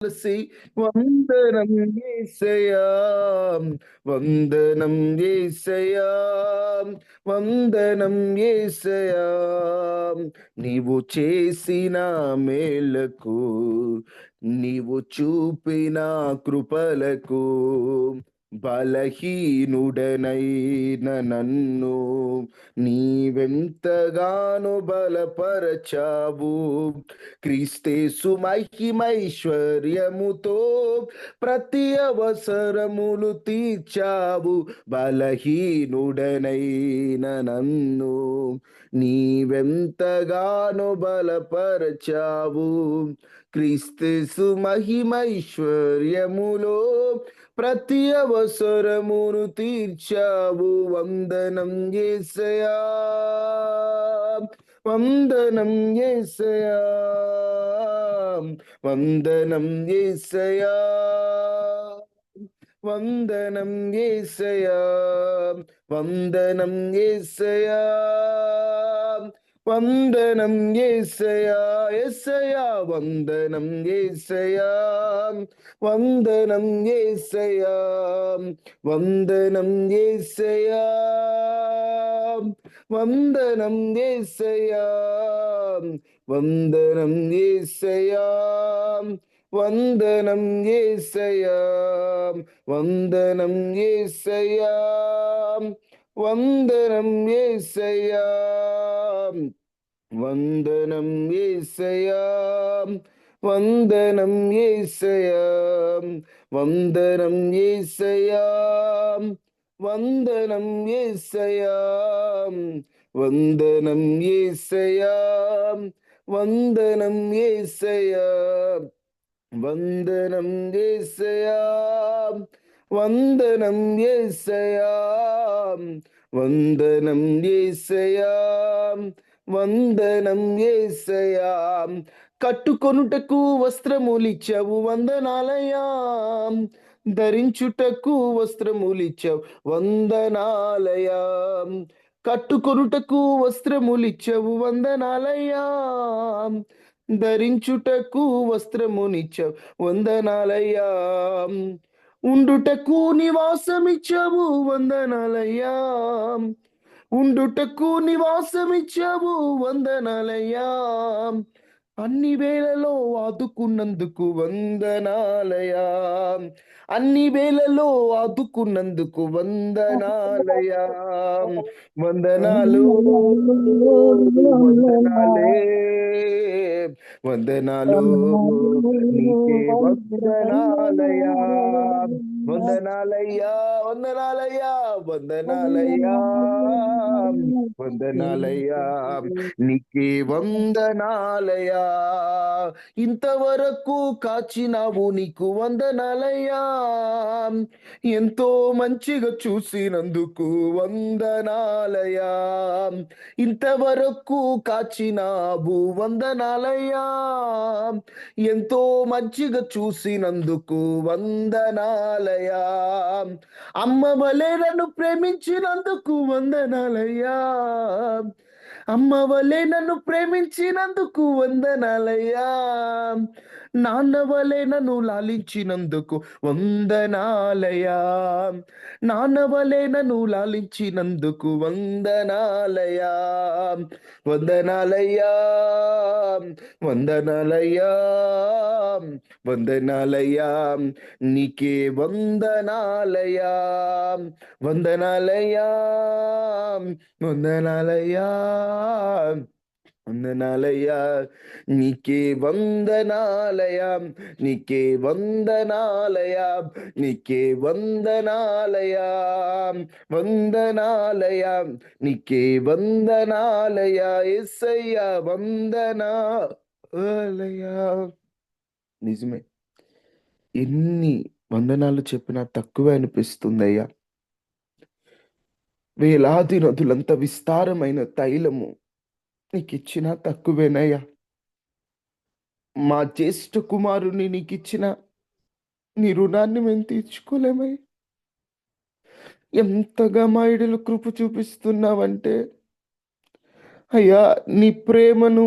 తులసి వందనం యేసయ్యా, వందనం యేసయ్యా, వందనం యేసయ్యా. నీవు చేసిన మేలకు, నీవు చూపిన కృపలకు, బలహీనుడనైన నన్ను నీవెంతగానో బలపరచావు. క్రీస్తేసు మహిమైశ్వర్యముతో ప్రతి అవసరములు తీర్చావు. బలహీనుడనైన నన్ను నీవెంతగానో బలపరచావు. క్రీస్తేసు మహిమైశ్వర్యములో ప్రతి అవసరమును తీర్చావు. వందనం యేసయ్యా, వందనం యేసయ్యా, వందనం యేసయ్యా, వందనం యేసయ్యా, వందనం యేసయ్యా, వందనం యేసయ్యా, యేసయ్యా, వందనం యేసయ్యా, వందనం యేసయ్యా, వందనం యేసయ్యా, వందనం యేసయ్యా, వందనం యేసయ్యా, వందనం యేసయ్యా, వందనం యేసయ్యా, వందనం యేసయ్యా, వందనం యేసయ్యా, వందనం యేసయ్యా, వందనం యేసయ్యా, వందనం యేసయ్యా, వందనం యేసయ్యా, వందనం యేసయ్యా, వందనం యేసయ్యా, వందనం యేసయ్యా, వందనం యేసయ్యా, వందనం యేసయ్యా. కట్టుకొనుటకు వస్త్రములిచ్చావు, వందనాలయ్యా. ధరించుటకు వస్త్రములిచ్చావు, వందనాలయ్యా. కట్టుకొనుటకు వస్త్రములిచ్చావు, వందనాలయ్యా. ధరించుటకు వస్త్రమునిచ్చావు, వందనాలయ్యా. ఉండుటకు నివాసమిచ్చావు, వందనాలయ్యా. ఉండుటకు నివాసమిచ్చావు, వందనాలయ్యా. అన్ని వేళలో ఆదుకున్నందుకు వందనాలయా, అన్ని వేళలో ఆదుకున్నందుకు వందనాలయా. వందనాలు, వందనాలే, వందనాలు నీకే, వందనాలయా, వందనాలయ్యా, వందనాలయ్యా, వందనాలయ్యా, వందనాలయ్యా, నీకే వందనాలయ్యా. ఇంతవరకు కాచినావు, నీకు వందనాలయ్యా. ఎంతో మంచిగా చూసినందుకు వందనాలయ్యా. ఇంతవరకు కాచినావు, వందనాలయ్యా. ఎంతో మంచిగా చూసినందుకు వందనాలయ్యా. అమ్మ వలె నన్ను ప్రేమించినందుకు వందనాలయ్యా. అమ్మ వలె నన్ను ప్రేమించినందుకు వందనాలయ్యా. నాన్న వలె నన్ను లాలించినందుకు వందనాలయ్యా. నాన్న వలె నన్ను లాలించినందుకు వందనాలయ్యా. వందనాలయ్యా, వందనాలయ్యా, వందనాలయ్యా. నీకే వందనాలయ్యా, వందనాలయ్యా, వందనాలయ్యా, వందనాలయ్యా. నీకే వందనాలయా, నీకే వందనాలయా, నీకే వందనాలయా, వందనాలయా, నీకే వందనాలయా, యేసయ్యా, వందనాలయా. నిజమే, ఎన్ని వందనాలు చెప్పినా తక్కువే అనిపిస్తుందయ్యా. వేలాది నదులంత విస్తారమైన తైలము నీకిచ్చినా తక్కువేనయ్యా. మా జ్యేష్ఠ కుమారుని నీకిచ్చిన నీ రుణాన్ని మేము తీర్చుకోలేమయ్యా. ఎంతగా మా ఎడల కృప చూపిస్తున్నావంటే అయ్యా, నీ ప్రేమను,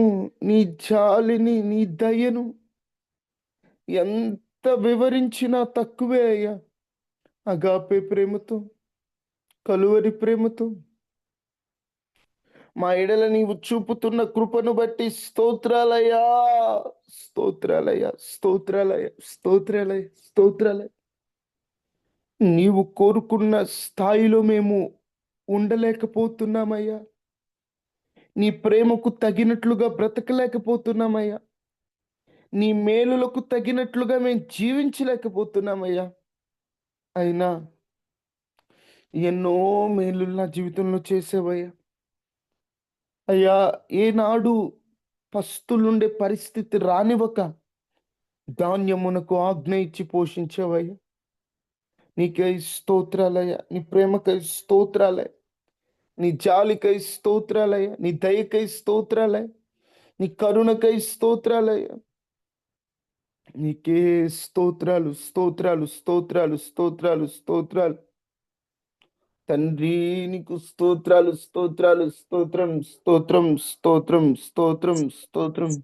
నీ జాలిని, నీ దయను ఎంత వివరించినా తక్కువే అయ్యా. అగాపే ప్రేమతో, కలువరి ప్రేమతో మా ఎడల నీవు చూపుతున్న కృపను బట్టి స్తోత్రాలయ్యా, స్తోత్రాలయ్యా, స్తోత్రాలయ్యా, స్తోత్రాలయ్యా, స్తోత్రాలయ్యా. నీవు కోరుకున్న స్థాయిలో మేము ఉండలేకపోతున్నామయ్యా. నీ ప్రేమకు తగినట్లుగా బ్రతకలేకపోతున్నామయ్యా. నీ మేలులకు తగినట్లుగా మేము జీవించలేకపోతున్నామయ్యా. అయినా ఎన్నో మేలు నా జీవితంలో చేసావయ్యా. అయ్యా, ఏనాడు పస్తులుండే పరిస్థితి రానివ్వక ధాన్యమునకు ఆజ్ఞ ఇచ్చి పోషించావయ్యా. నీకై స్తోత్రాలయ్యా, నీ ప్రేమకై స్తోత్రాలయ్యా, నీ జాలికై స్తోత్రాలయ్యా, నీ దయకై స్తోత్రాలయ్యా, నీ కరుణకై స్తోత్రాలయ్యా. నీకే స్తోత్రాలు, స్తోత్రాలు, స్తోత్రాలు, స్తోత్రాలు, స్తోత్రాలు. తండ్రి, నీకు స్తోత్రాలు, స్తోత్రాలు, స్తోత్రం, స్తోత్రం, స్తోత్రం, స్తోత్రం, స్తోత్రం.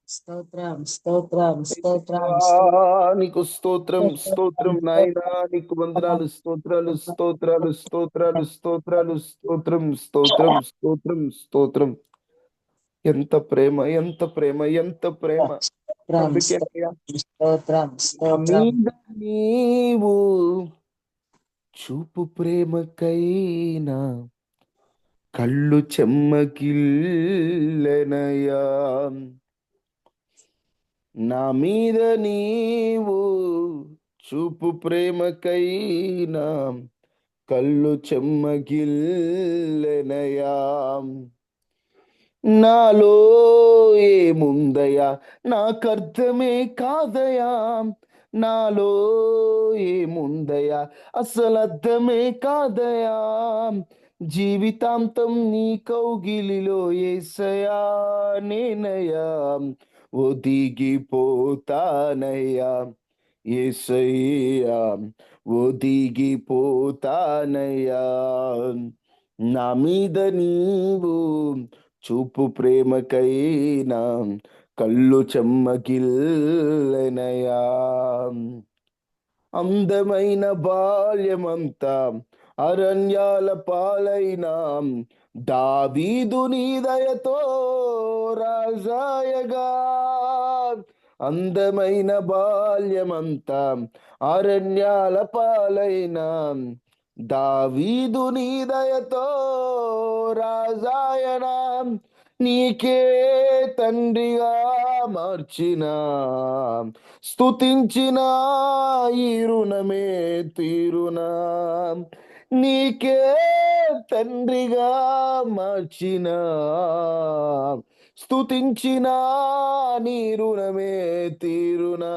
స్తోత్రం స్తోత్రం స్తోత్రం యెహోవా, నీకు స్తోత్రం, స్తోత్రం నాయనా, నీకు వందనాలు, స్తోత్రాలు, స్తోత్రాలు, స్తోత్రాలు, స్తోత్రాలు, స్తోత్రం, స్తోత్రం, స్తోత్రం, స్తోత్రం. ఎంత ప్రేమ, ఎంత ప్రేమ, ఎంత ప్రేమ. స్తోత్రం అందుకేనయ్యా స్తోత్రం నా స్తోత్రం మీద నీవు చూపు ప్రేమకైనా కళ్ళు చెమ్మగిల్లెనయ్యా. నా మీద నీవు చూపు ప్రేమకైనా కళ్ళు చెమ్మగిల్లెనయా. నాలో ఏముందయా నాకర్థమే కాదయా. నాలో ఏముందయా అసలు అర్థమే కాదయా. జీవితాంతం నీ కౌగిలిలో యేసయ్యా నేనయ్యా ఒదిగిపోతానయ్యా. యేసయ్యా ఒదిగిపోతానయ్యా. నా మీద నీవు చూపు ప్రేమకైనా కళ్ళు చెమ్మగిల్లెనయా. అందమైన బాల్యమంతా అరణ్యాల పాలైనా దావీదు నీ దయతో రాజాయగా. అందమైన బాల్యమంతా అరణ్యాల పాలైనా దావీదు నీ దయతో రాజాయనా. నీకే తండ్రిగా మార్చిన స్తుతించిన ఈ రుణమే తీరునా. నీకే తండ్రిగా మార్చిన స్తుతించిన నీ రుణమే తీరునా.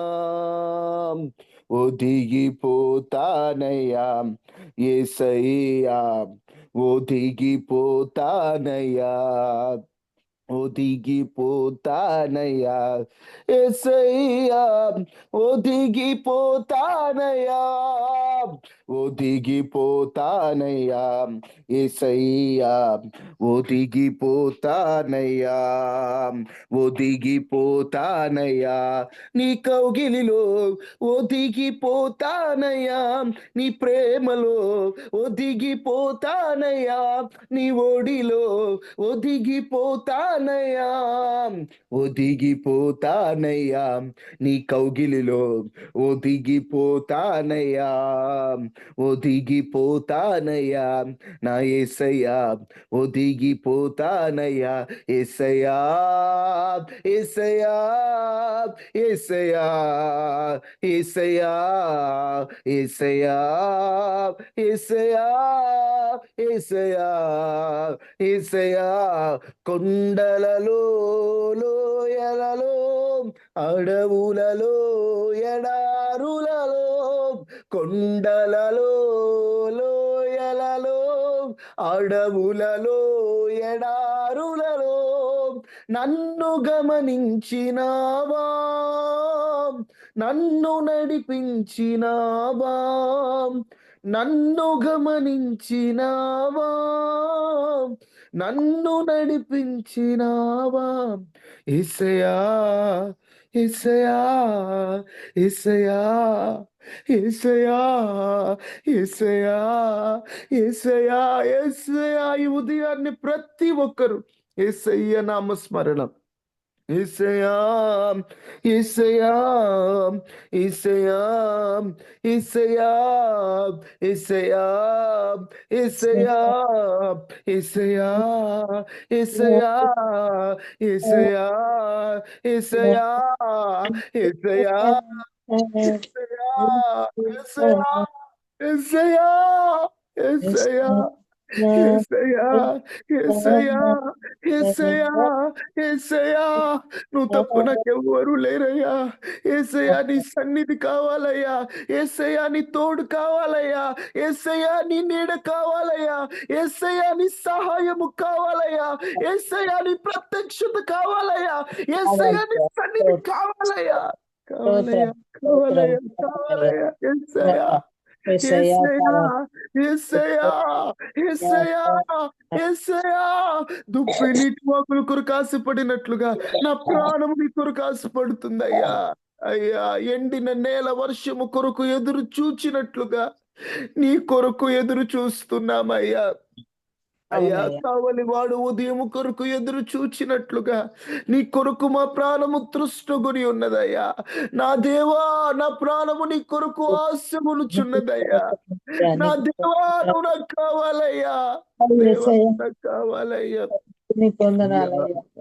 ఒదిగిపోతానయ్యా యేసయ్యా, ఒదిగిపోతానయ్యా, ఒదిగిపోతానయ్యా యేసయ్యా, ఒదిగిపోతానయ్యా, ఒదిగిపోతానయ్యా యేసయ్యా, ఒదిగిపోతానయ్యా, ఒదిగిపోతానయ్యా. నీ కౌగిలిలో ఒదిగిపోతానయ్యా, నీ ప్రేమలో ఒదిగిపోతానయ్యా, నీ ఒడిలో ఒదిగిపోతానయ్యా, ఒదిగిపోతానయ్యా. నీ కౌగిలిలో ఒదిగిపోతానయ్యా, ఒదిగిపోతానయ్యా. నా యేసయ్యా ఒదిగిపోతానయ్యా. యేసయ్యా, యేసయ్యా, యేసయ్యా, యేసయ్యా, యేసయ్యా, యేసయ్యా, యేసయ్యా, యేసయ్యా. కొండలలో లోయలలో అడవులలో ఎడారులలో, కొండలలో లోయలలో అడవులలో ఎడారులలో నన్ను గమనించినావా, నన్ను నడిపించినావా, నన్ను గమనించినావా, నన్ను నడిపించినావా. యేసయ్యా, యేసయ్యా యేసయ్యా యేసయ్యా యేసయ్యా యేసయ్యా యేసయ్యా ఈ ఉదయాన్ని ప్రతి ఒక్కరు యేసయ్య నామస్మరణ యేసయ్యా యేసయ్యా యేసయ్యా యేసయ్యా యేసయ్యా యేసయ్యా యేసయ్యా యేసయ్యా యేసయ్యా యేసయ్యా యేసయ్యా యేసయ్యా యేసయ్యా యేసయ్యా యేసయ్యా యేసయ్యా యేసయ్యా యేసయ్యా యేసయ్యా నువ్వు తప్ప నాకెవ్వరూ లేరయ్యా. యేసయ్యా నీ సన్నిధి కావాలయ్యా. యేసయ్యా నీ తోడు కావాలయ్యా. యేసయ్యా నీ నీడ కావాలయ్యా. యేసయ్యా నీ సహాయము కావాలయ్యా. యేసయ్యా నీ ప్రత్యక్షత కావాలయ్యా. యేసయ్యా నీ సన్నిధి కావాలయ్యా. కావాలయ్యా కావాలయ్యా కావాలయ్యా యేసయ్యా యేసయ్యా యేసయ్యా యేసయ్యా యేసయ్యా దుప్పి నీటి వాకుల కొరకు ఆశపడినట్లుగా నా ప్రాణము నీ కొరకు ఆశపడుతుందయ్యా. అయ్యా ఎండిన నేల వర్షము కొరకు ఎదురు చూచినట్లుగా నీ కొరకు ఎదురు చూస్తున్నామయ్యా. అయ్యా కావలి వాడు ఉదయము కొరకు ఎదురు చూచినట్లుగా నీ కొరకు మా ప్రాణము తృష్ణగుని ఉన్నదయ్యా. నా దేవా నా ప్రాణము నీ కొరకు ఆశమునుచున్నదయ్యా. నా దేవా నువ్వు నాకు కావాలయ్యా. దేవా నాకు కావాలయ్యా.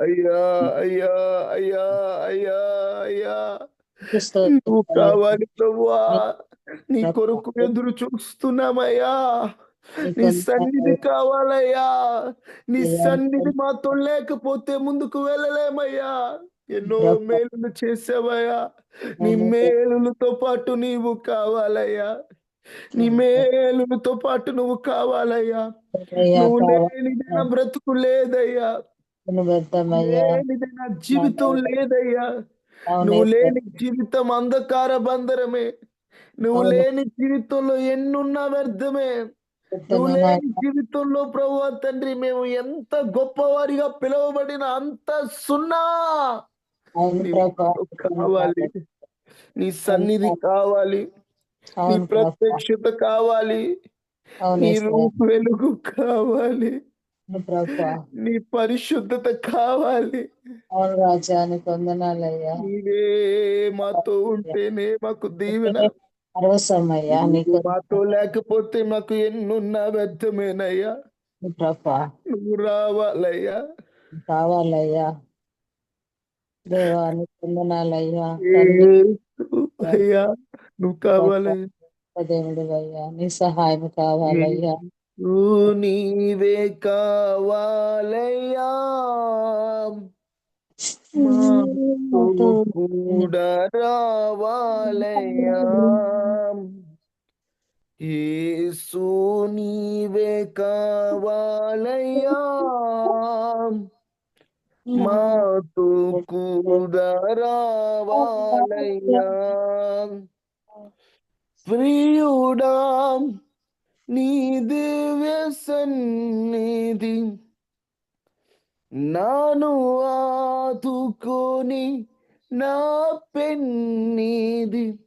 అయ్యా అయ్యా అయ్యా అయ్యా అయ్యా నువ్వు కావాలి ప్రభువా. నీ కొరకు ఎదురు చూస్తున్నామయ్యా. నీ సన్నిధి కావాలయ్యా. నీ సన్నిధి మాతో లేకపోతే ముందుకు వెళ్ళలేమయ్యా. ఎన్నో మేలులు చేసావయ్యా. నీ మేలులతో పాటు నీవు కావాలయ్యా. నీ మేలులతో పాటు నువ్వు కావాలయ్యా. నువ్వు లేనిది నా బ్రతుకు లేదయ్యా. లేనిది నా జీవితం లేదయ్యా. నువ్వు లేని జీవితం అంధకార బంధరమే. నువ్వు లేని జీవితంలో ఎన్నున్నా వ్యర్థమే. నువ్వు లేని జీవితంలో ప్రభువా తండ్రి మేము ఎంత గొప్పవారిగా పిలువబడిన అంత సున్నా. కావాలి నీ సన్నిధి కావాలి. నీ ప్రత్యక్షత కావాలి. నీ రూపు వెలుగు కావాలి. నీ పరిశుద్ధత కావాలి. అవును రాజా నీకు వందనాలయ్యా. నీవే మాతో ఉంటేనే మాకు దీవెన. పరవశమయ్యా నీకు మాతో లేకపోతే మాకు ఎన్నున్నా వ్యర్థమేనయ్యా. నువ్వు రావాలయ్యా. కావాలయ్యా. దేవా నీకు వందనాలయ్యా. అయ్యా నువ్వు కావాలయ్యా. దేవుడు అయ్యా నీ సహాయం కావాలయ్యా. నీవే కావాలయ్యా. మాతో కూడా రావాలయ్యా. యేసు నీవే కావాలయ్యా. మాతో కూడా రావాలయ్యా. ప్రియుడా నీ దివ్య సన్నిధి నాను ఆదుకొని నా పెన్నిది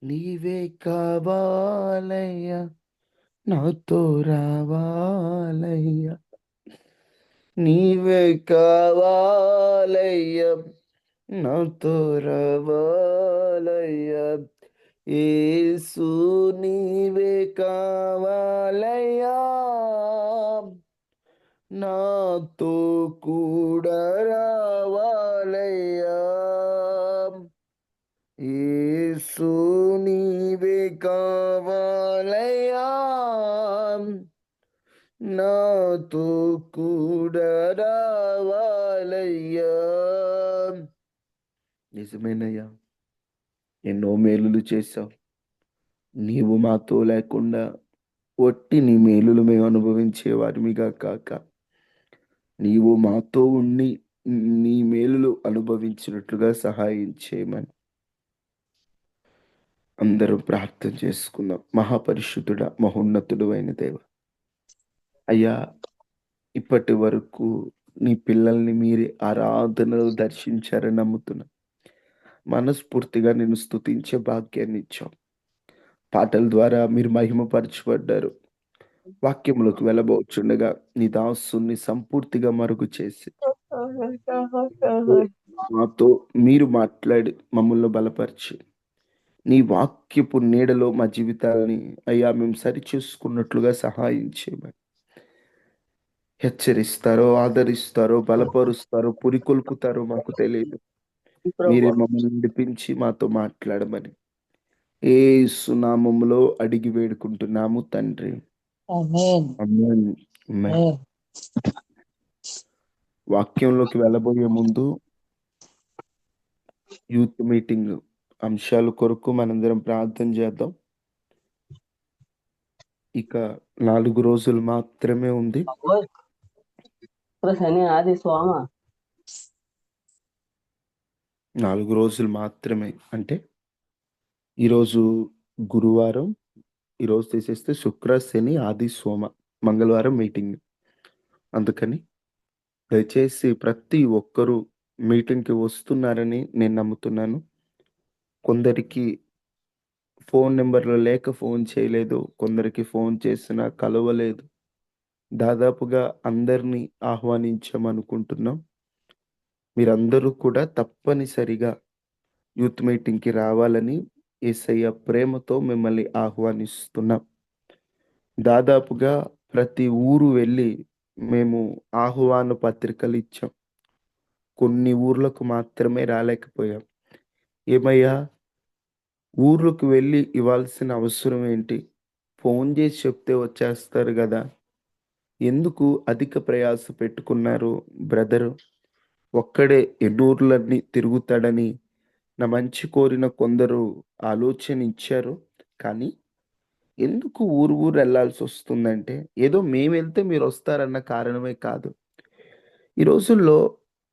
నీవే కావాలయ్యా. నాతో రావాలయ్యా. నీవే కావాలయ్యా. నాతో రావాలయ్యా. యేసు నీవే కావాలయ్యా. నాతో కూడా రావాలయ్యా. యేసు నీవే కావాలయ్యా. నాతో కూడా రావాలయ్యా. నిజమేనయ్యా. ఎన్నో మేలులు చేశావు. నీవు మాతో లేకుండా ఒట్టి నీ మేలులు మేము అనుభవించేవారిమిగా కాక నీవు మాతో ఉండి నీ మేలులు అనుభవించినట్లుగా సహాయం చేయమని అందరూ ప్రార్థన చేసుకుందాం. మహాపరిశుద్ధుడా మహోన్నతుడు అయిన దేవ అయ్యా, ఇప్పటి వరకు నీ పిల్లల్ని మీరే ఆరాధనలు దర్శించారని నమ్ముతున్నా. మనస్ఫూర్తిగా నిన్ను స్తుతించే భాగ్యాన్ని ఇచ్చావు. పాటల ద్వారా మీరు మహిమపరచబడ్డారు. వాక్యంలోకి వెళ్ళబోచుండగా నీ దాసుని సంపూర్తిగా మరుగు చేసి మాతో మీరు మాట్లాడి మమ్మల్ని బలపరిచి నీ వాక్యపు నీడలో మా జీవితాలని అయ్యా మేము సరిచేసుకున్నట్లుగా సహాయం చేయమని హెచ్చరిస్తారో, ఆదరిస్తారో, బలపరుస్తారో, పురికొల్పుతారో మాకు తెలియదు. మీరే మమ్మల్ని నడిపించి మాతో మాట్లాడమని యేసు నామములో అడిగి వేడుకుంటున్నాము తండ్రి. ఆమేన్. ఆమేన్. ఆమేన్. ఆమేన్. వాక్యంలోకి వెళ్ళబోయే ముందు యూత్ మీటింగ్ అంశాల కొరకు మనందరం ప్రార్థన చేద్దాం. ఇక 4 రోజులు మాత్రమే ఉంది. శని ఆది సోమ 4 రోజులు మాత్రమే. అంటే ఈరోజు గురువారం, ఈరోజు తీసేస్తే శుక్ర, శని, ఆది, సోమ, మంగళవారం మీటింగ్. అందుకని దయచేసి ప్రతి ఒక్కరూ మీటింగ్కి వస్తున్నారని నేను నమ్ముతున్నాను. కొందరికి ఫోన్ నెంబర్లు లేక ఫోన్ చేయలేదు, కొందరికి ఫోన్ చేసినా కలవలేదు. దాదాపుగా అందరినీ ఆహ్వానించామనుకుంటున్నాం. మీరందరూ కూడా తప్పనిసరిగా యూత్ మీటింగ్కి రావాలని యేసయ్య ప్రేమతో మిమ్మల్ని ఆహ్వానిస్తున్నాం. దాదాపుగా ప్రతి ఊరు వెళ్ళి మేము ఆహ్వాన పత్రికలు ఇచ్చాం. కొన్ని ఊర్లకు మాత్రమే రాలేకపోయాం. ఏమయ్యా, ఊర్లకు వెళ్ళి ఇవ్వాల్సిన అవసరం ఏంటి? ఫోన్ చేసి చెప్తే వచ్చేస్తారు కదా, ఎందుకు అధిక ప్రయాస పెట్టుకున్నారు బ్రదరు? ఒక్కడే ఎన్నూర్లన్నీ తిరుగుతాడని నా మంచి కోరిన కొందరు ఆలోచన ఇచ్చారు. కానీ ఎందుకు ఊరు ఊరు వెళ్ళాల్సి వస్తుందంటే, ఏదో మేము వెళ్తే మీరు వస్తారన్న కారణమే కాదు. ఈ రోజుల్లో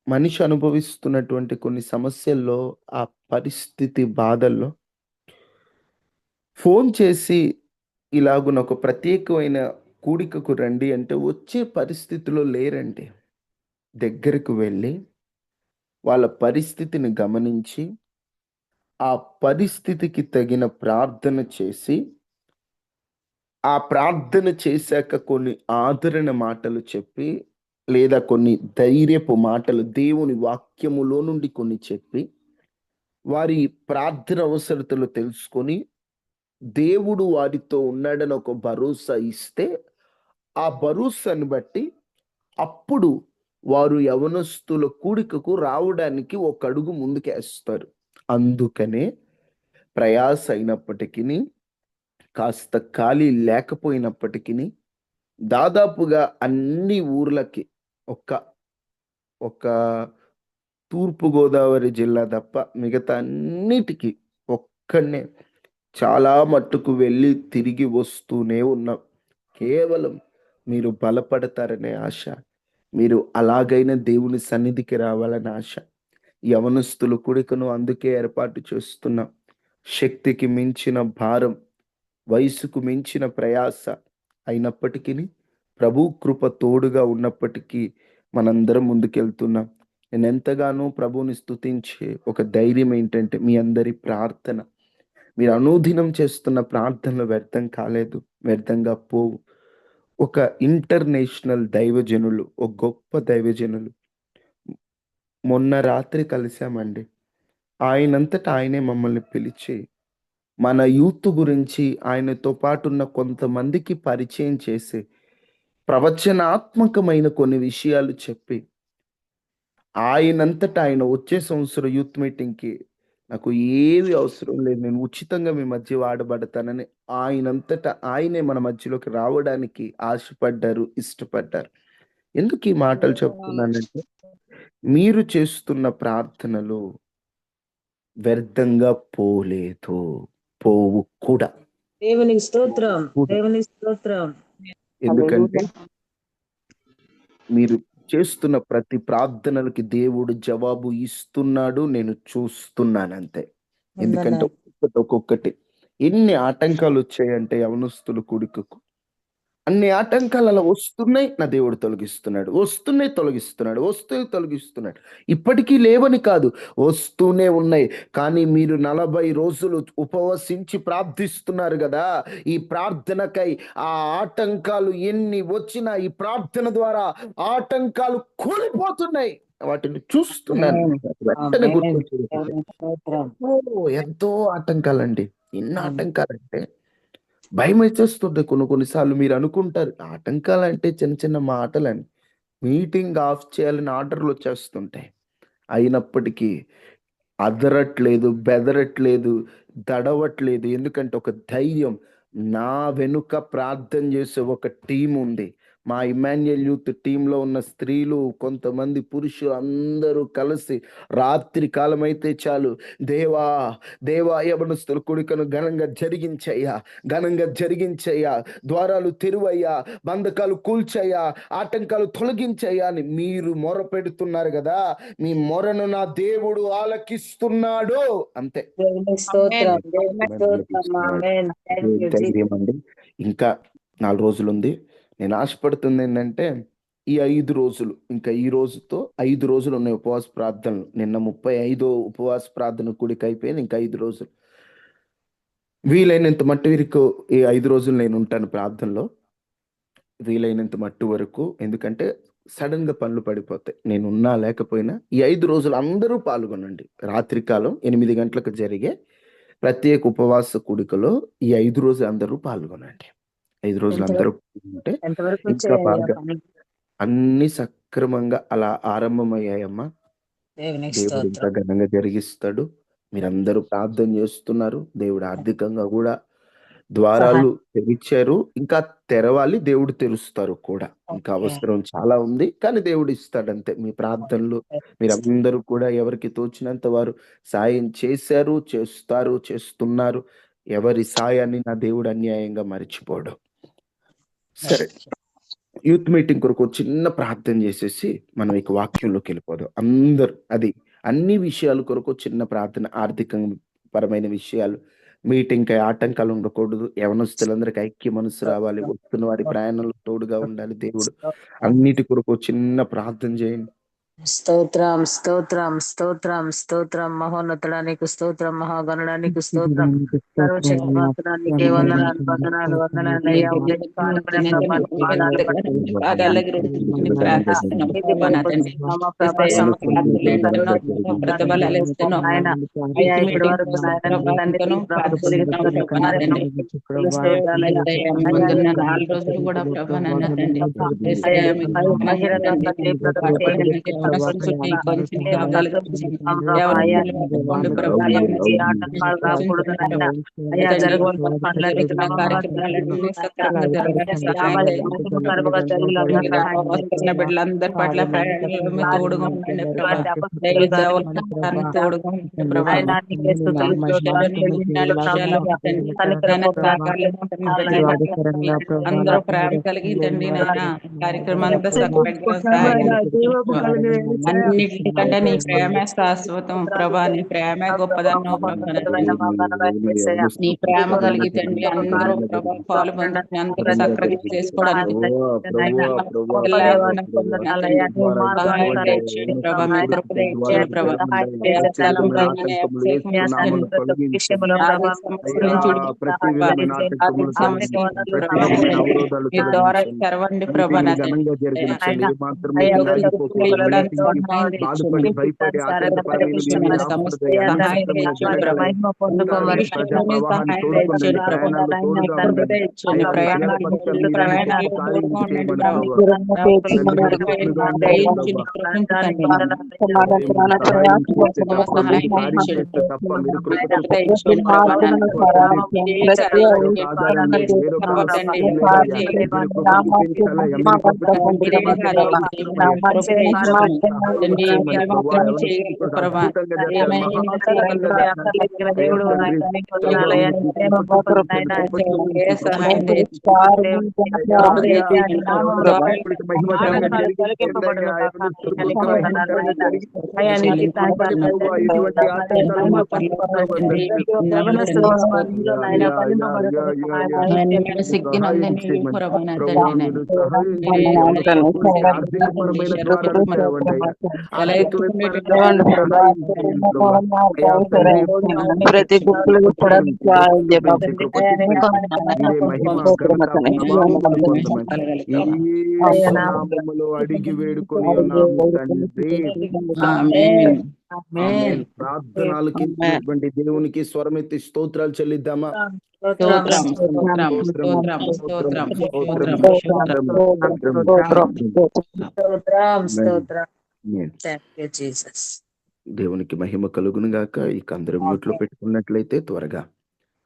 మనిషి అనుభవిస్తున్నటువంటి కొన్ని సమస్యల్లో, ఆ పరిస్థితి బాధల్లో ఫోన్ చేసి ఇలాగున ఒక ప్రత్యేకమైన కూడికకు రండి అంటే వచ్చే పరిస్థితిలో లేరండి. దగ్గరకు వెళ్ళి వాళ్ళ పరిస్థితిని గమనించి ఆ పరిస్థితికి తగిన ప్రార్థన చేసి, ఆ ప్రార్థన చేశాక కొన్ని ఆదరణ మాటలు చెప్పి, లేదా కొన్ని ధైర్యపు మాటలు దేవుని వాక్యములో నుండి కొన్ని చెప్పి, వారి ప్రార్థన అవసరతలు తెలుసుకొని, దేవుడు వారితో ఉన్నాడని ఒక భరోసా ఇస్తే, ఆ భరోసాను బట్టి అప్పుడు వారు యవనస్తుల కూడికకు రావడానికి ఒక అడుగు ముందుకేస్తారు. అందుకనే ప్రయాస అయినప్పటికీ, కాస్త ఖాళీ లేకపోయినప్పటికీ దాదాపుగా అన్ని ఊర్లకి ఒక ఒక తూర్పు గోదావరి జిల్లా తప్ప మిగతా అన్నిటికీ ఒక్కనే చాలా మట్టుకు వెళ్ళి తిరిగి వస్తూనే ఉన్నాం. కేవలం మీరు బలపడతారనే ఆశ, మీరు అలాగైనా దేవుని సన్నిధికి రావాలని ఆశ. యవనస్తులు కూడికను అందుకే ఏర్పాటు చేస్తున్నాం. శక్తికి మించిన భారం, వయసుకు మించిన ప్రయాస అయినప్పటికీ ప్రభు కృప తోడుగా ఉన్నప్పటికీ మనందరం ముందుకెళ్తున్నాం. నేను ఎంతగానో ప్రభువుని స్తుతించే ఒక ధైర్యం ఏంటంటే మీ అందరి ప్రార్థన. మీరు అనుదినం చేస్తున్న ప్రార్థనలు వ్యర్థం కాలేదు, వ్యర్థంగా పోవు. ఒక ఇంటర్నేషనల్ దైవజనులు, ఒక గొప్ప దైవజనులు మొన్న రాత్రి కలిసామండి. ఆయనంతట ఆయనే మమ్మల్ని పిలిచి మన యూత్ గురించి ఆయనతో పాటు ఉన్న కొంతమందికి పరిచయం చేసి ప్రవచనాత్మకమైన కొన్ని విషయాలు చెప్పి, ఆయనంతట ఆయన వచ్చే సంవత్సరం యూత్ మీటింగ్కి నాకు ఏవి అవసరం లేదు, నేను ఉచితంగా మీ మధ్య వాడబడతానని ఆయనంతట ఆయనే మన మధ్యలోకి రావడానికి ఆశపడ్డారు, ఇష్టపడ్డారు. ఎందుకు ఈ మాటలు చెప్తున్నానంటే, మీరు చేస్తున్న ప్రార్థనలు వ్యర్థంగా పోలేదు, పోవు కూడా. దేవునికి స్తోత్రం. కూడా. దేవునికి స్తోత్రం. ఎందుకంటే మీరు చేస్తున్న ప్రతి ప్రార్థనలకి దేవుడు జవాబు ఇస్తున్నాడు, నేను చూస్తున్నాను అంతే. ఎందుకంటే వందనాలు. ఒక్కొక్కటి ఎన్ని ఆటంకాలు వచ్చాయంటే యవనస్తుల కూడికకు. అన్ని ఆటంకాలు అలా వస్తున్నాయి, నా దేవుడు తొలగిస్తున్నాడు, వస్తూనే తొలగిస్తున్నాడు. ఇప్పటికీ లేవని కాదు, వస్తూనే ఉన్నాయి. కానీ మీరు 40 రోజులు ఉపవసించి ప్రార్థిస్తున్నారు కదా, ఈ ప్రార్థనకై ఆ ఆటంకాలు ఎన్ని వచ్చినా ఈ ప్రార్థన ద్వారా ఆటంకాలు కూలిపోతున్నాయి. వాటిని చూస్తున్నాను, వెంటనే గుర్తొచ్చింది. ఎంతో ఆటంకాలండి. ఎన్ని ఆటంకాలంటే భయం వేసేస్తుంది. కొన్నిసార్లు మీరు అనుకుంటారు ఆటంకాలంటే చిన్న చిన్న మాటలని, మీటింగ్ ఆఫ్ చేయాలని ఆర్డర్లు వచ్చేస్తుంటాయి. అయినప్పటికీ అదరట్లేదు, బెదరట్లేదు, దడవట్లేదు. ఎందుకంటే ఒక ధైర్యం, నా వెనుక ప్రార్థన చేసే ఒక టీం ఉంది. మా ఇమాన్యుయల్ యూత్ టీంలో ఉన్న స్త్రీలు, కొంతమంది పురుషులు అందరూ కలిసి రాత్రి కాలమైతే చాలు, దేవా దేవా యవనస్తుల కొడుకను ఘనంగా జరిగించయ్యా, ద్వారాలు తెరువయ్యా, బంధకాలు కూల్చయ్యా, ఆటంకాలు తొలగించయ్యా అని మీరు మొర పెడుతున్నారు కదా, మీ మొరను నా దేవుడు ఆలకిస్తున్నాడు. అంతే. ధైర్యం అండి. ఇంకా 4 రోజులు ఉంది. నేను ఆశపడుతుంది ఏంటంటే ఈ 5 రోజులు, ఇంకా ఈ రోజుతో 5 రోజులు ఉన్నాయి ఉపవాస ప్రార్థనలు. నిన్న 35 ఉపవాస ప్రార్థన కూడిక అయిపోయింది. ఇంకా 5 రోజులు. వీలైనంత మట్టు వరకు ఈ 5 రోజులు నేను ఉంటాను ప్రార్థనలో, వీలైనంత మట్టు వరకు. ఎందుకంటే సడన్ గా పనులు పడిపోతాయి, నేను ఉన్నా లేకపోయినా. ఈ 5 రోజులు అందరూ పాల్గొనండి. రాత్రికాలం 8 గంటలకు జరిగే ప్రత్యేక ఉపవాస కూడికలో ఈ 5 రోజులు అందరూ పాల్గొనండి. 5 రోజులు అందరూ ఉంటే ఇంకా బాగా అన్ని సక్రమంగా అలా ఆరంభమయ్యాయమ్మా. దేవుడు ఇంకా ఘనంగా జరిగిస్తాడు. మీరందరూ ప్రార్థన చేస్తున్నారు. దేవుడు ఆర్థికంగా కూడా ద్వారాలు తెరిచారు, ఇంకా తెరవాలి, దేవుడు తెరుస్తారు కూడా. ఇంకా అవసరం చాలా ఉంది, కానీ దేవుడు ఇస్తాడంతే. మీ ప్రార్థనలు మీరందరూ కూడా ఎవరికి తోచినంత వారు సాయం చేశారు, చేస్తున్నారు. ఎవరి సాయాన్ని నా దేవుడు అన్యాయంగా మర్చిపోడు. సరే, యూత్ మీటింగ్ కొరకు చిన్న ప్రార్థన చేసేసి మనం ఇక వాక్యంలోకి వెళ్ళిపోదాం. అందరూ అన్ని విషయాల కొరకు చిన్న ప్రార్థన. ఆర్థిక పరమైన విషయాలు, మీటింగ్ ఆటంకాలు ఉండకూడదు, యవనస్తులందరికీ ఐక్య మనసు రావాలి, వస్తున్న వారి ప్రయాణంలో తోడుగా ఉండాలి దేవుడు. అన్నిటి కొరకు చిన్న ప్రార్థన చేయండి. స్తోత్రం స్తోత్రం స్తోత్రం స్తోత్రం మహోన్నతుడానికి స్తోత్రం, మహాగణడానికి స్తోత్రం, సర్వశక్తివంతుడానికి వందనాలు అయ్యా. బిడ్డలందరి పట్ల తోడుగా ఉండండి అందరూ ప్రేమ కలిగి తండ్రి నాయన కార్యక్రమం అంతా అన్నిటికంటే నీ ప్రేమే శాశ్వతం ప్రభా, నీ ప్రేమే గొప్పదన్నో ప్రభా. నీ ప్రేమ కలిగి తండ్రి అందరూ ప్రభా పాల్గొని అందరూ సక్రంగా చేసుకోవడానికి ప్రభా, మీ కృప ఇచ్చాడు ప్రభా. మీ ద్వారా తెరవండి ప్రభా. సహాయం తండ్రి చేయమని మీరు ప్రభా, మాత్రమే ఎవరి చేయగలరు జీవితాలు ప్రభా. అద్భుతంగా జరగాలి, ఏమైనా నీ మహాద్భుతంగా జరగాలి. అయ్యా దేవుడు తండ్రి వందనాలు ప్రభా, అయ్యా, మీరు నీ ప్రేమ కృప చూపించండి, నాయనా, కృప ఏ చూపించు, కృప సహాయం చూపించు. అయ్యా జాబు అయ్యా దయచేయండి ప్రభు. ప్రభా, జాబ్ ఇప్పటికి మహిమకరంగా జరిగించండి అయ్యా, మహిమకరంగా జరిగించండి. చెప్పని ప్రభా, ఎటువంటి ఆటంకాలు మా మాకు పరలోకపు ఉండవు తండ్రి తండ్రి. మీకు వందనాలు తండ్రి. అయ్యా అయ్యా అయ్యా అయ్యా అయ్యా అయ్యా మేము మీరు సహాయం సిగ్గినందని చేయమని ప్రభా నా ప్రభా, తండ్రి నేను మీరు సహాయం మీరు చేయండి. ఎవరి కుటుంబానికి ఆర్థిక అద్భుతం పరమైన చేశారు ద్వారాలు ప్రభు. తెరవండి అయ్యా, ఎలా ఆర్థిక ఎత్తుకునేటువంటి పరంగా మీరు ప్రభా సహాయం చేయండి ప్రభా. అయ్యా తండ్రి ప్రతి గుప్పులు కృప చూపించి, కృప చూపించి, కృప చూపించి మీరే మహిమ ఘనత ప్రభావములు పొందమని యేసు నామములో అడిగి వేడుకొని ఉన్నాము తండ్రి. ఆమేన్. ఆమేన్. ప్రార్థన ఆలకించినటువంటి దేవునికి స్వరమెత్తి స్తోత్రాలు చెల్లిద్దామా? స్తోత్రం స్తోత్రం స్తోత్రం స్తోత్రం స్తోత్రం స్తోత్రం స్తోత్రం స్తోత్రం స్తోత్రం. స్తోత్రం. ఆమేన్. Thank you, Jesus. దేవునికి మహిమ కలుగును గాక. ఇక అందరూ మ్యూట్ లో పెట్టుకున్నట్లయితే త్వరగా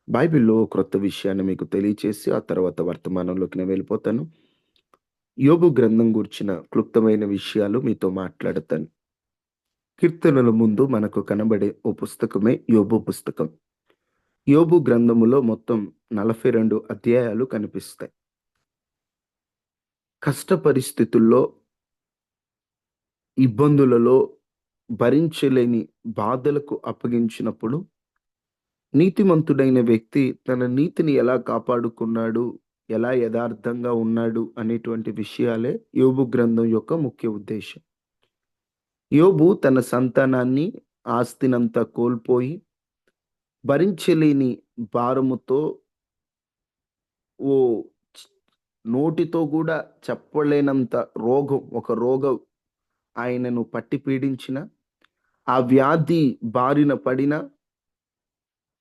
బైబిల్లో క్రొత్త విషయాన్ని మీకు తెలియచేసి ఆ తర్వాత వర్తమానంలోకి నేను వెళ్ళిపోతాను. యోబు గ్రంథం గురించిన క్లుప్తమైన విషయాలు మీతో మాట్లాడతాను. కీర్తనల ముందు మనకు కనబడే ఓ పుస్తకమే యోబు పుస్తకం. యోబు గ్రంథములో మొత్తం 42 అధ్యాయాలు కనిపిస్తాయి. కష్ట పరిస్థితుల్లో, ఇబ్బందులలో, భరించలేని బాధలకు అప్పగించినప్పుడు నీతిమంతుడైన వ్యక్తి తన నీతిని ఎలా కాపాడుకున్నాడు, ఎలా యథార్థంగా ఉన్నాడు అనేటువంటి విషయాలే యోబు గ్రంథం యొక్క ముఖ్య ఉద్దేశం. యోబు తన సంతానాన్ని, ఆస్తినంతా కోల్పోయి భరించలేని భారముతో ఓ నోటితో కూడా చెప్పలేనంత రోగం, ఒక రోగం ఆయనను పట్టి పీడించిన, ఆ వ్యాధి బారిన పడిన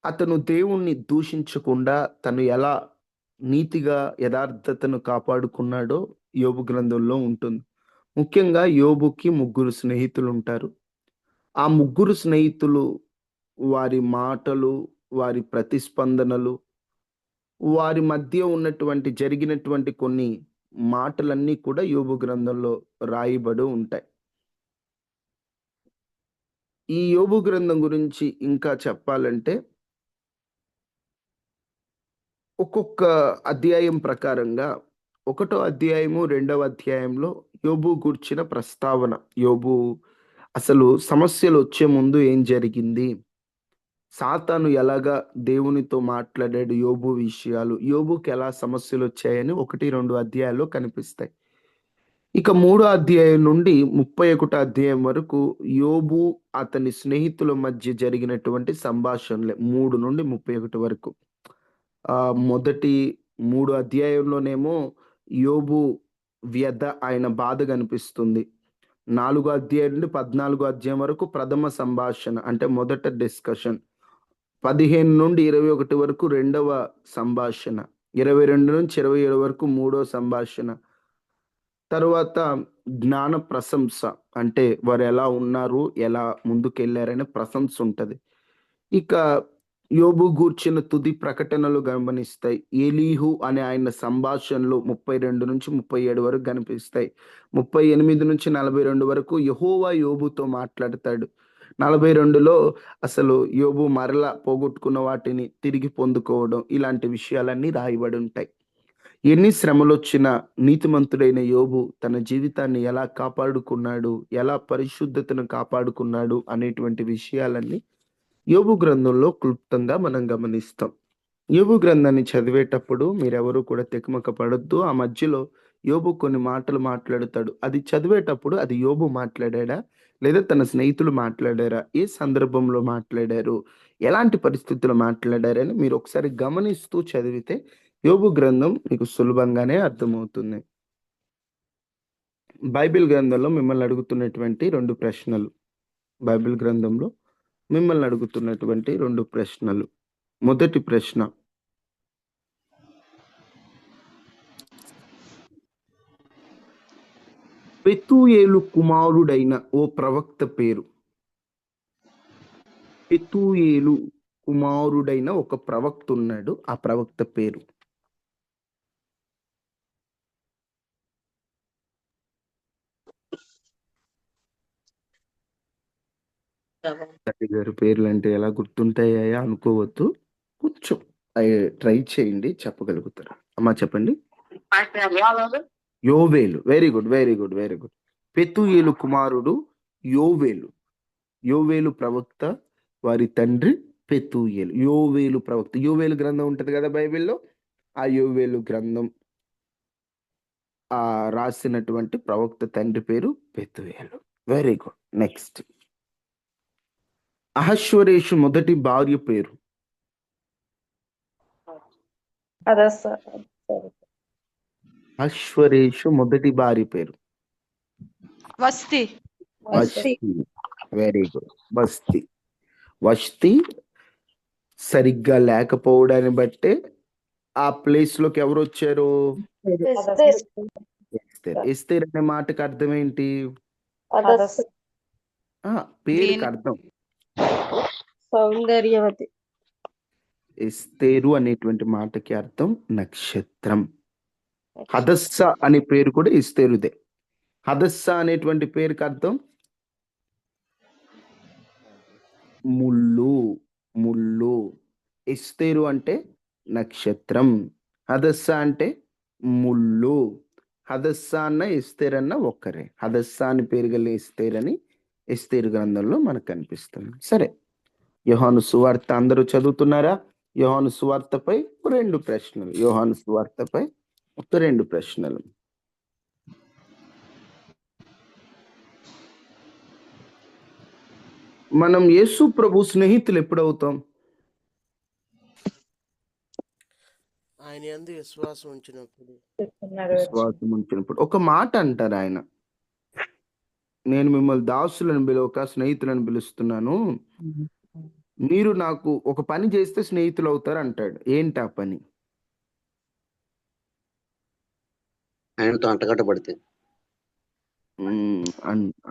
అతను దేవుణ్ణి దూషించకుండా తను ఎలా నీతిగా యథార్థతను కాపాడుకున్నాడో యోబు గ్రంథంలో ఉంటుంది. ముఖ్యంగా యోబుకి 3 స్నేహితులు ఉంటారు. ఆ 3 స్నేహితులు వారి మాటలు, వారి ప్రతిస్పందనలు, వారి మధ్య ఉన్నటువంటి జరిగినటువంటి కొన్ని మాటలన్నీ కూడా యోబు గ్రంథంలో రాయబడి ఉంటాయి. ఈ యోబు గ్రంథం గురించి ఇంకా చెప్పాలంటే ఒక్కొక్క అధ్యాయం ప్రకారంగా 1వ అధ్యాయము 2వ అధ్యాయంలో యోబు గూర్చిన ప్రస్తావన. యోబు అసలు సమస్యలు వచ్చే ముందు ఏం జరిగింది, సాతాను ఎలాగా దేవునితో మాట్లాడాడు, యోబు విషయాలు, యోబుకి ఎలా సమస్యలు వచ్చాయని 1-2 అధ్యాయాల్లో కనిపిస్తాయి. ఇక 3వ అధ్యాయం నుండి 31వ అధ్యాయం వరకు యోబు అతని స్నేహితుల మధ్య జరిగినటువంటి సంభాషణలే 3 నుండి 31 వరకు. మొదటి 3 అధ్యాయంలోనేమో యోబు వ్యధ, ఆయన బాధ కనిపిస్తుంది. 4వ అధ్యాయం నుండి 14వ అధ్యాయం వరకు ప్రథమ సంభాషణ, అంటే మొదట డిస్కషన్. 15 నుండి 21 వరకు రెండవ సంభాషణ. 22 నుంచి 27 వరకు మూడవ సంభాషణ. తర్వాత జ్ఞాన ప్రశంస, అంటే వారు ఎలా ఉన్నారు, ఎలా ముందుకెళ్ళారనే ప్రశంస ఉంటది. ఇక యోబు గూర్చిన తుది ప్రకటనలు గమనిస్తాయి. ఎలీహు అనే ఆయన సంభాషణలు 32 నుంచి 37 వరకు కనిపిస్తాయి. 38 నుంచి 42 వరకు యెహోవా యోబుతో మాట్లాడతాడు. 42లో అసలు యోబు మరలా పోగొట్టుకున్న వాటిని తిరిగి పొందుకోవడం, ఇలాంటి విషయాలన్నీ రాయబడి ఉంటాయి. ఎన్ని శ్రమలొచ్చినా నీతిమంతుడైన యోబు తన జీవితాన్ని ఎలా కాపాడుకున్నాడు, ఎలా పరిశుద్ధతను కాపాడుకున్నాడు అనేటువంటి విషయాలన్నీ యోబు గ్రంథంలో క్లుప్తంగా మనం గమనిస్తాం. యోబు గ్రంథాన్ని చదివేటప్పుడు మీరెవరూ కూడా తెకమక పడొద్దు. ఆ మధ్యలో యోబు కొన్ని మాటలు మాట్లాడుతాడు. అది చదివేటప్పుడు అది యోబు మాట్లాడాడా, లేదా తన స్నేహితులు మాట్లాడారా, ఏ సందర్భంలో మాట్లాడారు, ఎలాంటి పరిస్థితుల్లో మాట్లాడారని మీరు ఒకసారి గమనిస్తూ చదివితే యోబు గ్రంథం మీకు సులభంగానే అర్థమవుతుంది. బైబిల్ గ్రంథంలో మిమ్మల్ని అడుగుతున్నటువంటి 2 ప్రశ్నలు. బైబిల్ గ్రంథంలో మిమ్మల్ని అడుగుతున్నటువంటి 2 ప్రశ్నలు. మొదటి ప్రశ్న, పెతూయేలు కుమారుడైన ఓ ప్రవక్త పేరు. పెతూయేలు కుమారుడైన ఒక ప్రవక్త ఉన్నాడు. ఆ ప్రవక్త పేరు. తండ్రి గారి పేర్లు అంటే ఎలా గుర్తుంటాయా అనుకోవద్దు. కొంచెం ట్రై చేయండి, చెప్పగలుగుతారు. అమ్మా చెప్పండి. యోవేలు. Very good, very good, very good. పెతూయేలు కుమారుడు యోవేలు. యోవేలు ప్రవక్త, వారి తండ్రి పెతూయేలు. యోవేలు ప్రవక్త. యోవేలు గ్రంథం ఉంటది కదా బైబిల్లో. ఆ యోవేలు గ్రంథం రాసినటువంటి ప్రవక్త తండ్రి పేరు పెతూయేలు. Very good. నెక్స్ట్, అహశ్వరేషు మొదటి భార్య పేరు. అశ్వరేషు మొదటి భార్య పేరు వస్తి. వష్టి. Very good. వస్తి. వష్టి సరిగ్గా లేకపోవడాన్ని బట్టే ఆ ప్లేస్ లోకి ఎవరు వచ్చారు? ఎస్తేర్. ఎస్తేర్ అనే మాటకి అర్థం ఏంటి? పేరుకి అర్థం సౌందర్యవతి. ఎస్తేరు అనేటువంటి మాటకి అర్థం నక్షత్రం. హదస్స అనే పేరు కూడా ఎస్తేరుదే. హదస్స అనేటువంటి పేరుకి అర్థం ముళ్ళు. ముళ్ళు. ఎస్తేరు అంటే నక్షత్రం, హదస్స అంటే ముళ్ళు. హదస్స అన్న ఎస్తేర్ అన్న ఒక్కరే. హదస్స అని పేరు గల ఎస్తేర్ అని ఎస్తేరు గ్రంథంలో మనకు కనిపిస్తుంది. సరే, యోహాను సువార్త అందరూ చదువుతున్నారా? యోహాను సువార్తపై 2 ప్రశ్నలు. యోహాను సువార్తపై 2 ప్రశ్నలు. మనం యేసు ప్రభు స్నేహితులు ఎప్పుడవుతాం? ఆయన యందు విశ్వాసం ఉంచినప్పుడు. విశ్వాసం ఉంచినప్పుడు. ఒక మాట అంటారు ఆయన, నేను మిమ్మల్ని దాసులను పిలవక స్నేహితులను పిలుస్తున్నాను, మీరు నాకు ఒక పని చేస్తే స్నేహితులు అవుతారు అంటాడు. ఏంటి ఆ పని? ఆయనతో అంటగట్టబడితే.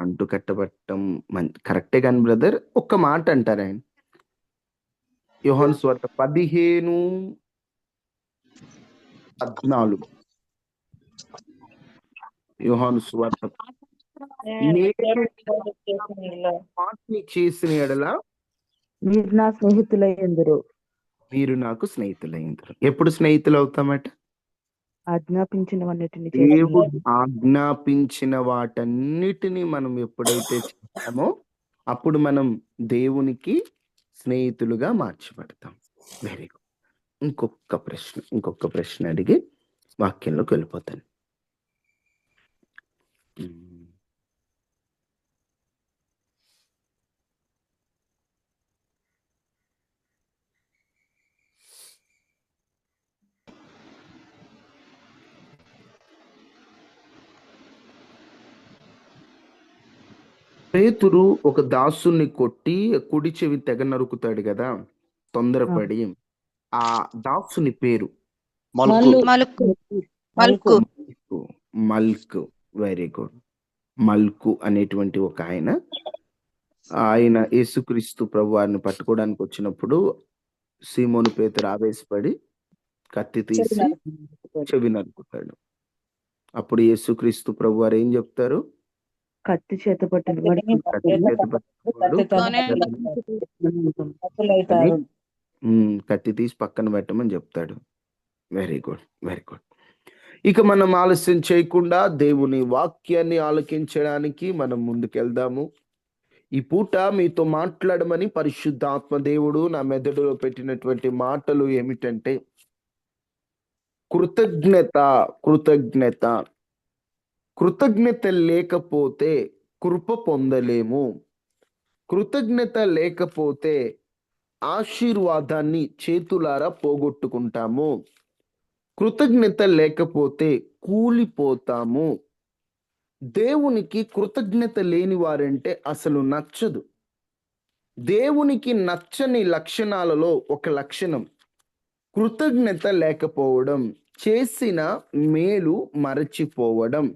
అంటు కట్టబట్టం కరెక్టే కానీ బ్రదర్, ఒక్క మాట అంటారు ఆయన. యోహాను సువార్త 15:14. యోహాను సువార్త చేసిన ఎడల మీరు నా స్నేహితులయ్యందురు. మీరు నాకు స్నేహితులయ్యందురు. ఎప్పుడు స్నేహితులు అవుతామట? ఆజ్ఞాపించినవన్నిటిని దేవుడు ఆజ్ఞాపించిన వాటన్నిటిని మనం ఎప్పుడైతే చేస్తామో అప్పుడు మనం దేవునికి స్నేహితులుగా మార్చబడతాం. Very good. ఇంకొక ప్రశ్న అడిగి వాక్యంలోకి వెళ్ళిపోతాను. పేతురు ఒక దాసుని కొట్టి కుడి చెవి తెగ నరుకుతాడు కదా తొందరపడి. ఆ దాసుని పేరు మల్కు. Very good. మల్కు అనేటువంటి ఒక ఆయన యేసుక్రీస్తు ప్రభు వారిని పట్టుకోవడానికి వచ్చినప్పుడు సీమోను పేతురు ఆవేశపడి కత్తి తీసి చెవి నరుకుతాడు. అప్పుడు యేసుక్రీస్తు ప్రభు వారు ఏం చెప్తారు? కత్తి చేత పట్టిన కత్తి తీసి పక్కన పెట్టమని చెప్తాడు. Very good, very good. ఇక మనం ఆలస్యం చేయకుండా దేవుని వాక్యాన్ని ఆలకించడానికి మనం ముందుకెళ్దాము. ఈ పూట మీతో మాట్లాడమని పరిశుద్ధాత్మ దేవుడు నా మెదడులో పెట్టినటువంటి మాటలు ఏమిటంటే, కృతజ్ఞత. కృతజ్ఞత. కృతజ్ఞత లేకపోతే కృప పొందలేము. కృతజ్ఞత లేకపోతే ఆశీర్వాదాన్ని చేతులారా పోగొట్టుకుంటాము. కృతజ్ఞత లేకపోతే కూలిపోతాము. దేవునికి కృతజ్ఞత లేని వారంటే అసలు నచ్చదు. దేవునికి నచ్చని లక్షణాలలో ఒక లక్షణం కృతజ్ఞత లేకపోవడం, చేసిన మేలు మరచిపోవడం.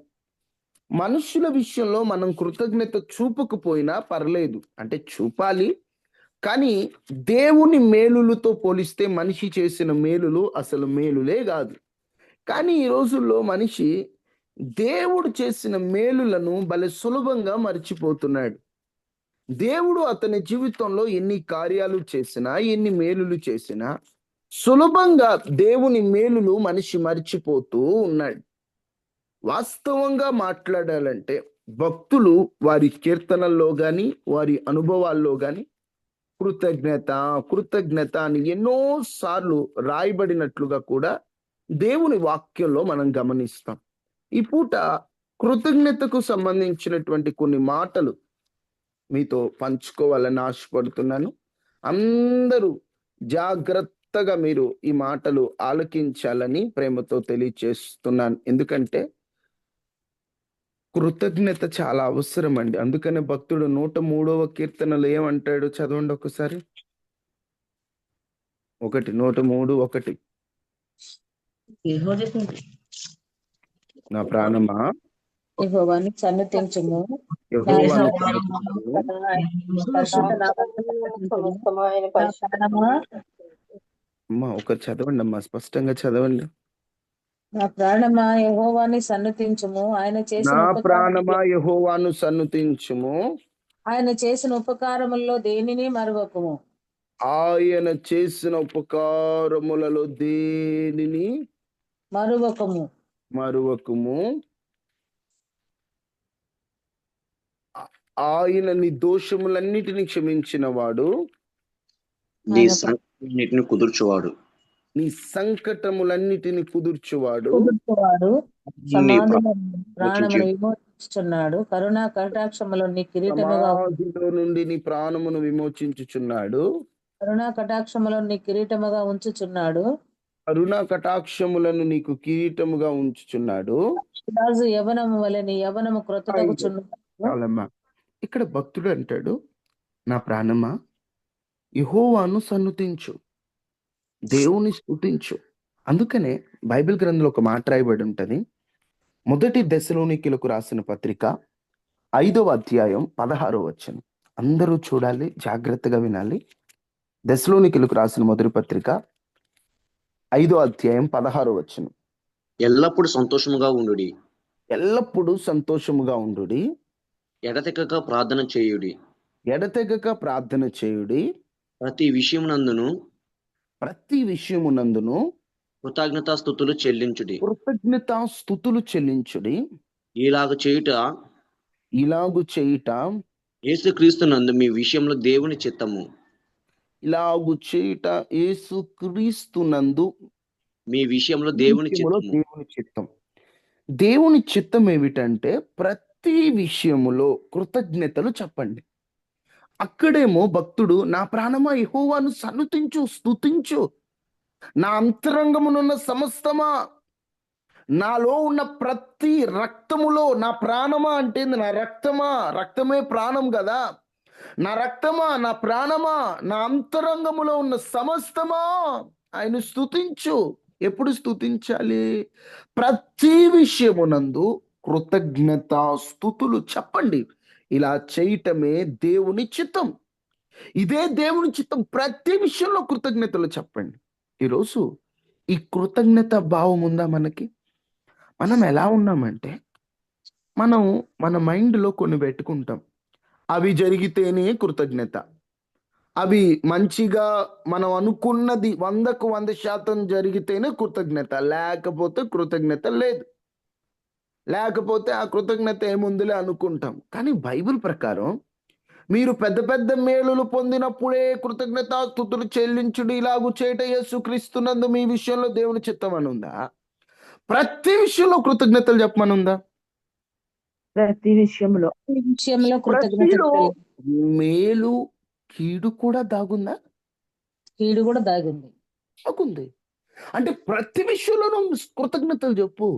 మనుషుల విషయంలో మనం కృతజ్ఞత చూపకపోయినా పర్లేదు, అంటే చూపాలి, కానీ దేవుని మేలులతో పోలిస్తే మనిషి చేసిన మేలులు అసలు మేలులే కాదు. కానీ ఈ రోజుల్లో మనిషి దేవుడు చేసిన మేలులను భలే సులభంగా మర్చిపోతున్నాడు. దేవుడు అతని జీవితంలో ఎన్ని కార్యాలు చేసినా, ఎన్ని మేలులు చేసినా సులభంగా దేవుని మేలులు మనిషి మర్చిపోతూ ఉన్నాడు. వాస్తవంగా మాట్లాడాలంటే భక్తులు వారి కీర్తనల్లో గాని, వారి అనుభవాల్లో గాని కృతజ్ఞత కృతజ్ఞత అని ఎన్నో సార్లు రాయబడినట్లుగా కూడా దేవుని వాక్యంలో మనం గమనిస్తాం. ఈ పూట కృతజ్ఞతకు సంబంధించినటువంటి కొన్ని మాటలు మీతో పంచుకోవాలని ఆశపడుతున్నాను. అందరూ జాగ్రత్తగా మీరు ఈ మాటలు ఆలకించాలని ప్రేమతో తెలియచేస్తున్నాను. ఎందుకంటే కృతజ్ఞత చాలా అవసరం అండి. అందుకనే భక్తుడు 103వ కీర్తనలో ఏమంటాడు? చదవండి ఒకసారి. 103:1 నా ప్రాణమా యెహోవాను సన్నతించుము, యెహోవాను పరిశుద్ధ నామమును నా ప్రాణమా, అమ్మా ఒకటి చదవండి అమ్మా, స్పష్టంగా చదవండి. నా ప్రాణమా యెహోవాని సన్నతించుము, ఆయన చేసిన నా ప్రాణమా యెహోవాను సన్నుతించుము, ఆయన చేసిన ఉపకారముల్లో దేనిని మరువకుము. ఆయన చేసిన ఉపకారములలో దేనిని మరువకము. మరువకుము. ఆయన నీ దోషములన్నిటిని క్షమించిన వాడు, నీ సంకటములన్నిటిని కుదుర్చువాడు, నీ సంకటములన్నిటిని కుదుర్చువాడు, సమాధిలో ప్రాణమును విమోచించుచున్నాడు, కరుణా కటాక్షములో నీ కిరీటముగా సమాధిలో నుండి నీ ప్రాణమును విమోచించుచున్నాడు, కరుణా కటాక్షములో నీ కిరీటముగా ఉంచుచున్నాడు, కరుణా కటాక్షములను నీకు కిరీటముగా ఉంచుచున్నాడు. రాజు యవనము వలె నీ యవనము క్రొత్తగుచున్నాడు. చాలమ్మా. ఇక్కడ భక్తుడు అంటాడు, నా ప్రాణమా యెహోవాను సన్నుతించు, దేవుని స్తుతించు. అందుకనే బైబిల్ గ్రంథంలో ఒక మాట రాయబడి ఉంటది. 1 దెస్సలోనికీయులకు రాసిన పత్రిక 5వ అధ్యాయం 16వ వచనం. అందరూ చూడాలి, జాగ్రత్తగా వినాలి. దెస్సలోనికీయులకు రాసిన మొదటి పత్రిక 5వ అధ్యాయం 16వ వచనం. ఎల్లప్పుడూ సంతోషముగా ఉండుడి, ఎల్లప్పుడూ సంతోషముగా ఉండుడి, ఎడతెగక ప్రార్థన చేయుడి, ఎడతెగక ప్రార్థన చేయుడి, ప్రతి విషయమునందును ప్రతి విషయమునందును కృతజ్ఞతాస్తుతులు చెల్లించుడి. కృతజ్ఞతాస్తుతులు చెల్లించుడి. ఇలాగు చేయుట యేసుక్రీస్తునందు మీ విషయంలో దేవుని చిత్తము. ఇలాగు చేయుట యేసుక్రీస్తునందు మీ విషయంలో దేవుని చిత్తం. దేవుని చిత్తం ఏమిటంటే ప్రతి విషయములో కృతజ్ఞతలు చెప్పండి. అక్కడేమో భక్తుడు, నా ప్రాణమా యెహోవాను సన్నుతించు, స్తుతించు, నా అంతరంగమునున్న సమస్తమా, నాలో ఉన్న ప్రతి రక్తములో, నా ప్రాణమా అంటే నా రక్తమా, రక్తమే ప్రాణం కదా, నా రక్తమా, నా ప్రాణమా, నా అంతరంగములో ఉన్న సమస్తమా ఆయన స్తుతించు. ఎప్పుడు స్తుతించాలి? ప్రతి విషయమునందు కృతజ్ఞతాస్తుతులు చెప్పండి. ఇలా చేయటమే దేవుని చిత్తం. ఇదే దేవుని చిత్తం. ప్రతి విషయంలో కృతజ్ఞతలు చెప్పండి. ఈరోజు ఈ కృతజ్ఞత భావం ఉందా మనకి? మనం ఎలా ఉన్నామంటే, మనం మన మైండ్లో కొన్ని పెట్టుకుంటాం. అవి జరిగితేనే కృతజ్ఞత, అవి మంచిగా మనం అనుకున్నది 100కు 100% జరిగితేనే కృతజ్ఞత, లేకపోతే కృతజ్ఞత లేదు, లేకపోతే ఆ కృతజ్ఞత ఏముందిలే అనుకుంటాం. కానీ బైబిల్ ప్రకారం మీరు పెద్ద పెద్ద మేలులు పొందినప్పుడే కృతజ్ఞతాస్తుతులు చెల్లించుడి, ఇలాగు చేయట యేసుక్రీస్తునందు మీ విషయంలో దేవుని చిత్తం అని ఉందా? ప్రతి విషయంలో కృతజ్ఞతలు చెప్పమనుందా? ప్రతి విషయంలో ప్రతిలో మేలు కీడు కూడా దాగుందా? కీడు కూడా దాగింది. దాగుంది. అంటే ప్రతి విషయంలోనూ కృతజ్ఞతలు చెప్పు.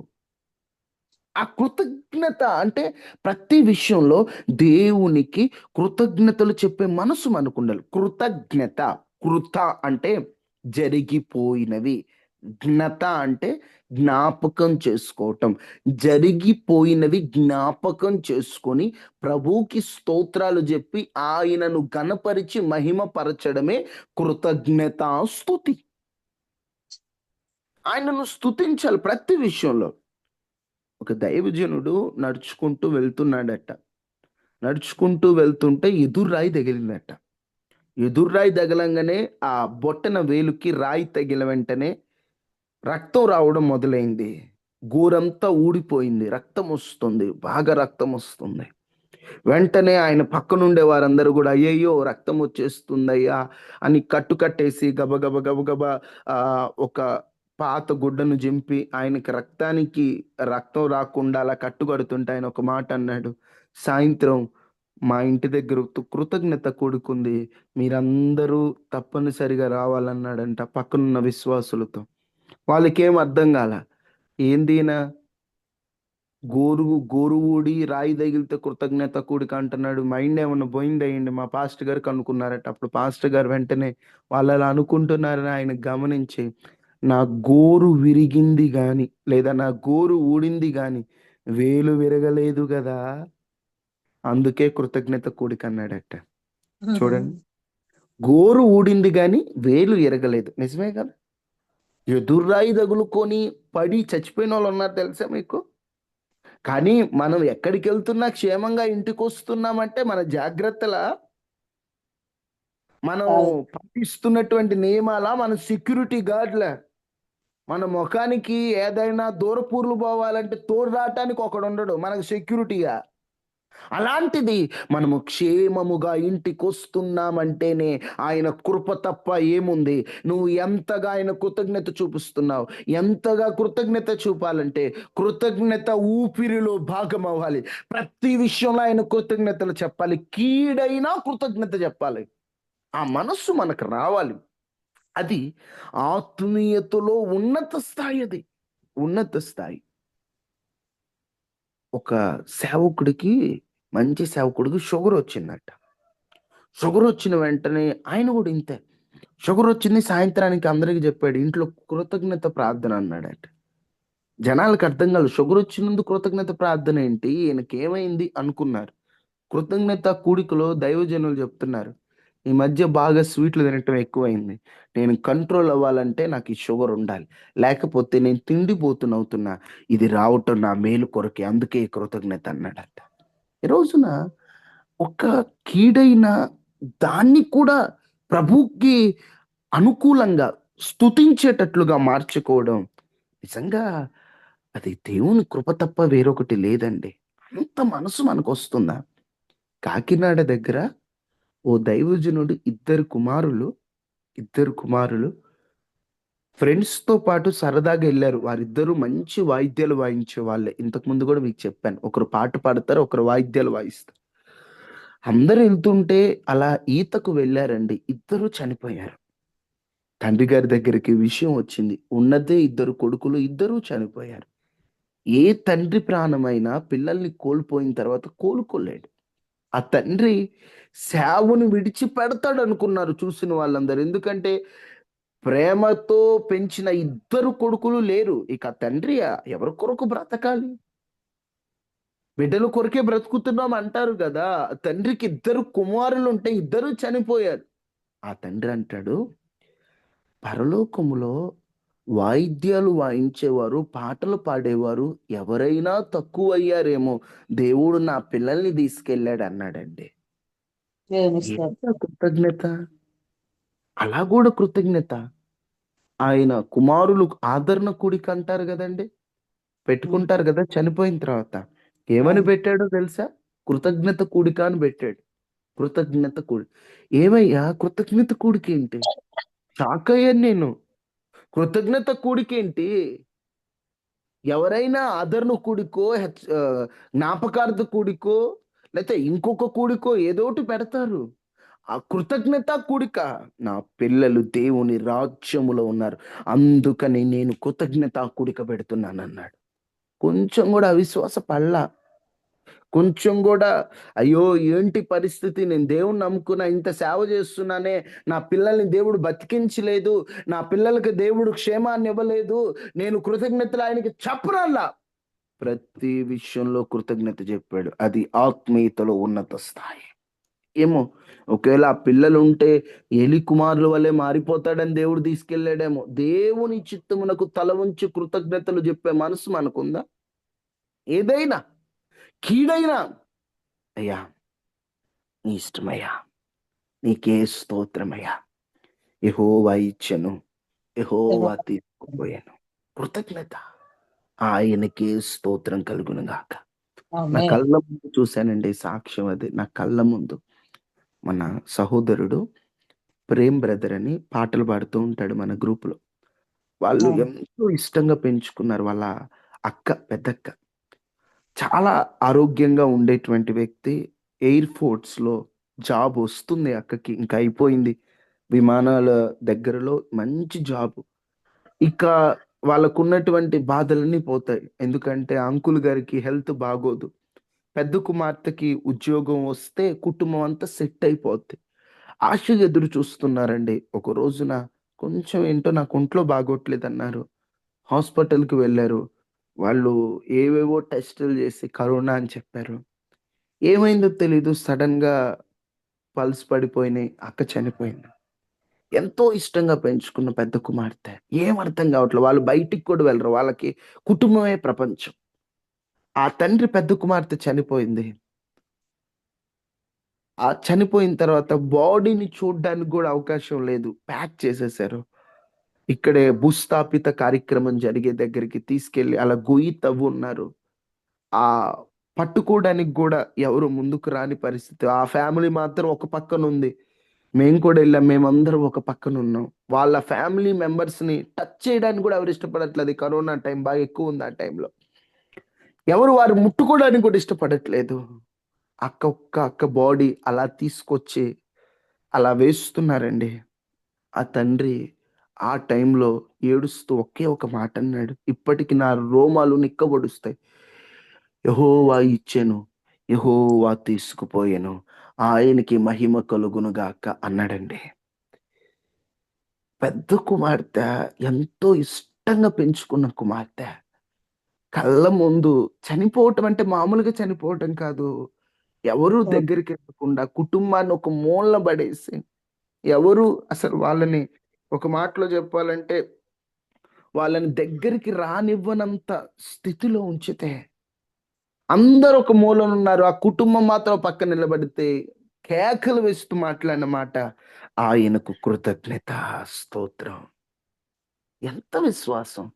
ఆ కృతజ్ఞత అంటే ప్రతి విషయంలో దేవునికి కృతజ్ఞతలు చెప్పే మనసు మనకు ఉండాలి. కృతజ్ఞత, కృత అంటే జరిగిపోయినవి, జ్ఞత అంటే జ్ఞాపకం చేసుకోవటం. జరిగిపోయినవి జ్ఞాపకం చేసుకొని ప్రభువుకి స్తోత్రాలు చెప్పి ఆయనను గణపరిచి మహిమపరచడమే కృతజ్ఞతాస్తుతి. ఆయనను స్తుతించాలి ప్రతి విషయంలో. ఒక దైవజనుడు నడుచుకుంటూ వెళ్తున్నాడట. నడుచుకుంటూ వెళ్తుంటే ఎదురు రాయి తగిలిందట. ఎదురు రాయి తగలంగానే ఆ బొట్టన వేలుకి రాయి తగిలిన వెంటనే రక్తం రావడం మొదలైంది. గోరంతా ఊడిపోయింది. రక్తం వస్తుంది. బాగా రక్తం వస్తుంది. వెంటనే ఆయన పక్కనుండే వారందరూ కూడా అయ్యయ్యో రక్తం వచ్చేస్తుందయ్యా అని కట్టేసి గబగబ గబగబ ఒక పాత గుడ్డను జింపి ఆయనకి రక్తం రాకుండా అలా కట్టుకడుతుంటే ఆయన ఒక మాట అన్నాడు. సాయంత్రం మా ఇంటి దగ్గర కృతజ్ఞత కూడుకుంది, మీరందరూ తప్పనిసరిగా రావాలన్నాడంట పక్కనున్న విశ్వాసులతో. వాళ్ళకేం అర్థం కాల. ఏందినా గోరు ఊడి రాయి తగిలితే కృతజ్ఞత కూడిక అంటున్నాడు, మైండ్ ఏమన్నా పోయిందయ్యండి. మా పాస్టర్ గారికి అనుకున్నారట. అప్పుడు పాస్టర్ గారు వెంటనే వాళ్ళు అలా అనుకుంటున్నారని ఆయన గమనించి, నా గోరు విరిగింది గాని లేదా నా గోరు ఊడింది గాని వేలు విరగలేదు కదా, అందుకే కృతజ్ఞత కూడిక అన్నాడట. చూడండి, గోరు ఊడింది గాని వేలు ఎరగలేదు. నిజమే కదా. ఎదుర్రాయి తగులుకొని పడి చచ్చిపోయిన వాళ్ళు ఉన్నారు తెలుసా మీకు. కానీ మనం ఎక్కడికి వెళ్తున్నా క్షేమంగా ఇంటికి వస్తున్నామంటే మన జాగ్రత్తల, మనం పాటిస్తున్నటువంటి నియమాల, మన సెక్యూరిటీ గార్డ్ల. మన ముఖానికి ఏదైనా దూరపూర్లు పోవాలంటే తోడు రావటానికి ఒకడు ఉండడు మనకు సెక్యూరిటీగా. అలాంటిది మనము క్షేమముగా ఇంటికి వస్తున్నామంటేనే ఆయన కృప తప్ప ఏముంది. నువ్వు ఎంతగా ఆయన కృతజ్ఞత చూపిస్తున్నావు. ఎంతగా కృతజ్ఞత చూపాలంటే కృతజ్ఞత ఊపిరిలో భాగం అవ్వాలి. ప్రతి విషయంలో ఆయన కృతజ్ఞతలు చెప్పాలి. కీడైనా కృతజ్ఞత చెప్పాలి. ఆ మనస్సు మనకు రావాలి. అది ఆత్మీయతలో ఉన్నత స్థాయి. అది ఉన్నత స్థాయి. ఒక సేవకుడికి, మంచి సేవకుడికి షుగర్ వచ్చిందట. షుగర్ వచ్చిన వెంటనే ఆయన కూడా ఇంతే. షుగర్ వచ్చింది, సాయంత్రానికి అందరికి చెప్పాడు, ఇంట్లో కృతజ్ఞత ప్రార్థన అన్నాడట. జనాలకు అర్థం కాదు, షుగర్ వచ్చినందుకు కృతజ్ఞత ప్రార్థన ఏంటి, ఈయనకి ఏమైంది అనుకున్నారు. కృతజ్ఞత కూడికలో దైవజనులు చెప్తున్నారు, ఈ మధ్య బాగా స్వీట్లు తినటం ఎక్కువైంది. నేను కంట్రోల్ అవ్వాలంటే నాకు ఈ షుగర్ ఉండాలి, లేకపోతే నేను తిండిపోతున్నా. ఇది రావటం నా మేలు కొరకే, అందుకే కృతజ్ఞత అన్నాడట. ఈ రోజున ఒక కీడైన దాన్ని కూడా ప్రభుకి అనుకూలంగా స్తుతించేటట్లుగా మార్చుకోవడం నిజంగా అది దేవుని కృప తప్ప వేరొకటి లేదండి. అంత మనసు మనకు వస్తుందా? కాకినాడ దగ్గర ఓ దైవజనుడు ఇద్దరు కుమారులు ఫ్రెండ్స్ తో పాటు సరదాగా వెళ్ళారు. వారిద్దరూ మంచి వాయిద్యాలు వాయించే వాళ్ళే. ఇంతకు ముందు కూడా మీకు చెప్పాను, ఒకరు పాట పాడతారు, ఒకరు వాయిద్యాలు వాయిస్తారు. అందరూ వెళ్తుంటే అలా ఈతకు వెళ్ళారండి. ఇద్దరు చనిపోయారు. తండ్రి గారి దగ్గరికి విషయం వచ్చింది. ఉన్నదే ఇద్దరు కొడుకులు, ఇద్దరూ చనిపోయారు. ఏ తండ్రి ప్రాణమైనా పిల్లల్ని కోల్పోయిన తర్వాత కోలుకోలేడు. ఆ తండ్రి సేవను విడిచిపెడతాడు అనుకున్నారు చూసిన వాళ్ళందరూ. ఎందుకంటే ప్రేమతో పెంచిన ఇద్దరు కొడుకులు లేరు. ఇక తండ్రి ఎవరి కొరకు బ్రతకాలి? బిడ్డల కొరకే బ్రతుకుతున్నాం అంటారు కదా. తండ్రికి ఇద్దరు కుమారులు ఉంటే ఇద్దరు చనిపోయారు. ఆ తండ్రి అంటాడు, పరలోకములో వాయిద్యాలు వాయించేవారు, పాటలు పాడేవారు ఎవరైనా తక్కువ అయ్యారేమో, దేవుడు నా పిల్లల్ని తీసుకెళ్ళాడు అన్నాడండి. ఎంత కృతజ్ఞత! అలా కూడా కృతజ్ఞత. ఆయన కుమారులు ఆదరణ కూడిక అంటారు కదండి, పెట్టుకుంటారు కదా చనిపోయిన తర్వాత. ఏమని పెట్టాడో తెలుసా? కృతజ్ఞత కూడిక అని పెట్టాడు. కృతజ్ఞత కూడిక. ఏమయ్యా కృతజ్ఞత కూడిక ఏంటి? షాక్ అయ్యాను నేను. కృతజ్ఞత కూడికేంటి? ఎవరైనా ఆదరణ కూడికో, జ్ఞాపకార్థ కూడికో, లేకపోతే ఇంకొక కూడికో ఏదోటి పెడతారు. ఆ కృతజ్ఞత కూడిక, నా పిల్లలు దేవుని రాజ్యములో ఉన్నారు, అందుకని నేను కృతజ్ఞత కూడిక పెడుతున్నాను అన్నాడు. కొంచెం కూడా అవిశ్వాస పడలా. కొంచెం కూడా అయ్యో ఏంటి పరిస్థితి, నేను దేవుణ్ణి నమ్ముకున్నా, ఇంత సేవ చేస్తున్నానే, నా పిల్లల్ని దేవుడు బతికించలేదు, నా పిల్లలకి దేవుడు క్షేమాన్ని ఇవ్వలేదు, నేను కృతజ్ఞతలు ఆయనకి చెప్పనల్లా. ప్రతి విషయంలో కృతజ్ఞత చెప్పాడు. అది ఆత్మీయతలో ఉన్నత స్థాయి. ఏమో ఒకవేళ ఆ పిల్లలు ఉంటే ఏలి కుమారుల వల్లే మారిపోతాడని దేవుడు తీసుకెళ్ళాడేమో. దేవుని చిత్తమునకు తల వంచి కృతజ్ఞతలు చెప్పే మనసు మనకుందా? ఏదైనా కీడైనా, అయ్యా నీ ఇష్టమయ్యా, నీకే స్తోత్రమయ్యా. యెహోవా ఇచ్చెను, యెహోవా తీసుకుపోయాను. కృతజ్ఞత. ఆయనకే స్తోత్రం కలుగును గాక. నా ఆమేన్. కళ్ళ ముందు చూశానండి సాక్ష్యం అది. నా కళ్ళ ముందు మన సహోదరుడు ప్రేమ్ బ్రదర్ అని పాటలు పాడుతూ ఉంటాడు మన గ్రూప్‌లో. వాళ్ళు అవును. ఎంతో ఇష్టంగా పెంచుకున్నారు. వాళ్ళ అక్క, పెద్దక్క. చాలా ఆరోగ్యంగా ఉండేటువంటి వ్యక్తి. ఎయిర్ ఫోర్స్‌లో జాబ్ వస్తుంది అక్కకి. ఇంక అయిపోయింది. విమానాల దగ్గరలో మంచి జాబ్. ఇక వాళ్ళకున్నటువంటి బాధలన్నీ పోతాయి. ఎందుకంటే అంకుల్ గారికి హెల్త్ బాగోదు. పెద్ద కుమార్తెకి ఉద్యోగం వస్తే కుటుంబం అంతా సెట్ అయిపోద్ది. ఆశగా ఎదురు చూస్తున్నారండి. ఒక రోజున కొంచెం ఏంటో నాకు ఒంట్లో బాగోట్లేదన్నారు. హాస్పిటల్‌కి వెళ్లారు. వాళ్ళు ఏవేవో టెస్టులు చేసి కరోనా అని చెప్పారు. ఏమైందో తెలీదు. సడెన్‌గా పల్స్ పడిపోయినాయి. అక్క చనిపోయింది. ఎంతో ఇష్టంగా పెంచుకున్న పెద్ద కుమార్తె. ఏం అర్థం కావట్లేదు. వాళ్ళు బయటికి కూడా వెళ్ళరు. వాళ్ళకి కుటుంబమే ప్రపంచం. ఆ తండ్రి పెద్ద కుమార్తె చనిపోయింది. ఆ చనిపోయిన తర్వాత బాడీని చూడ్డానికి గూడా అవకాశం లేదు. ప్యాక్ చేసేశారు. ఇక్కడే భూస్థాపిత కార్యక్రమం జరిగే దగ్గరికి తీసుకెళ్ళి అలా గొయ్యి తవ్వున్నారు. పట్టుకోవడానికి గూడా ఎవరు ముందుకు రాని పరిస్థితి. ఆ ఫ్యామిలీ మాత్రం ఒక పక్కనుంది. మేము కూడా ఎళ్ళాం. మేమందరం ఒక పక్కనున్నాం. వాళ్ళ ఫ్యామిలీ మెంబర్స్‌ని టచ్ చేయడానికి గూడా ఎవరు ఇష్టపడట్లేదు. ఈ కరోనా టైం బాగా ఎక్కువుంది ఆ టైంలో. ఎవరు వారు ముట్టుకోవడానికి కూడా ఇష్టపడట్లేదు. అక్క బాడీ అలా తీసుకొచ్చి అలా వేస్తున్నారండి. ఆ తండ్రి ఆ టైంలో ఏడుస్తూ ఒకే ఒక మాట అన్నాడు. ఇప్పటికి నా రోమాలు నిక్కబొడుస్తాయి. యెహోవా ఇచ్చెను, యెహోవా తీసుకుపోయెను. ఆయనకి మహిమ కలుగును గాక అన్నాడండి. పెద్ద కుమార్తె ఎంతో ఇష్టంగా పెంచుకున్న కుమార్తె. కళ్ళ ముందు చనిపోవటం అంటే మామూలుగా చనిపోవటం కాదు. ఎవరు అవును. దగ్గరికెళ్ళకుండా కుటుంబాన్ని ఒక మూలన పడేసి, ఎవరు అసలు వాళ్ళని ఒక మాటలో చెప్పాలంటే వాళ్ళని దగ్గరికి రానివ్వనంత స్థితిలో ఉంచితే, అందరూ ఒక మూలనున్నారు. ఆ కుటుంబం మాత్రం పక్కన నిలబడితే, కేకలు వేస్తూ మాట్లాడిన మాట, ఆయనకు కృతజ్ఞత స్తోత్రం. ఎంత విశ్వాసం.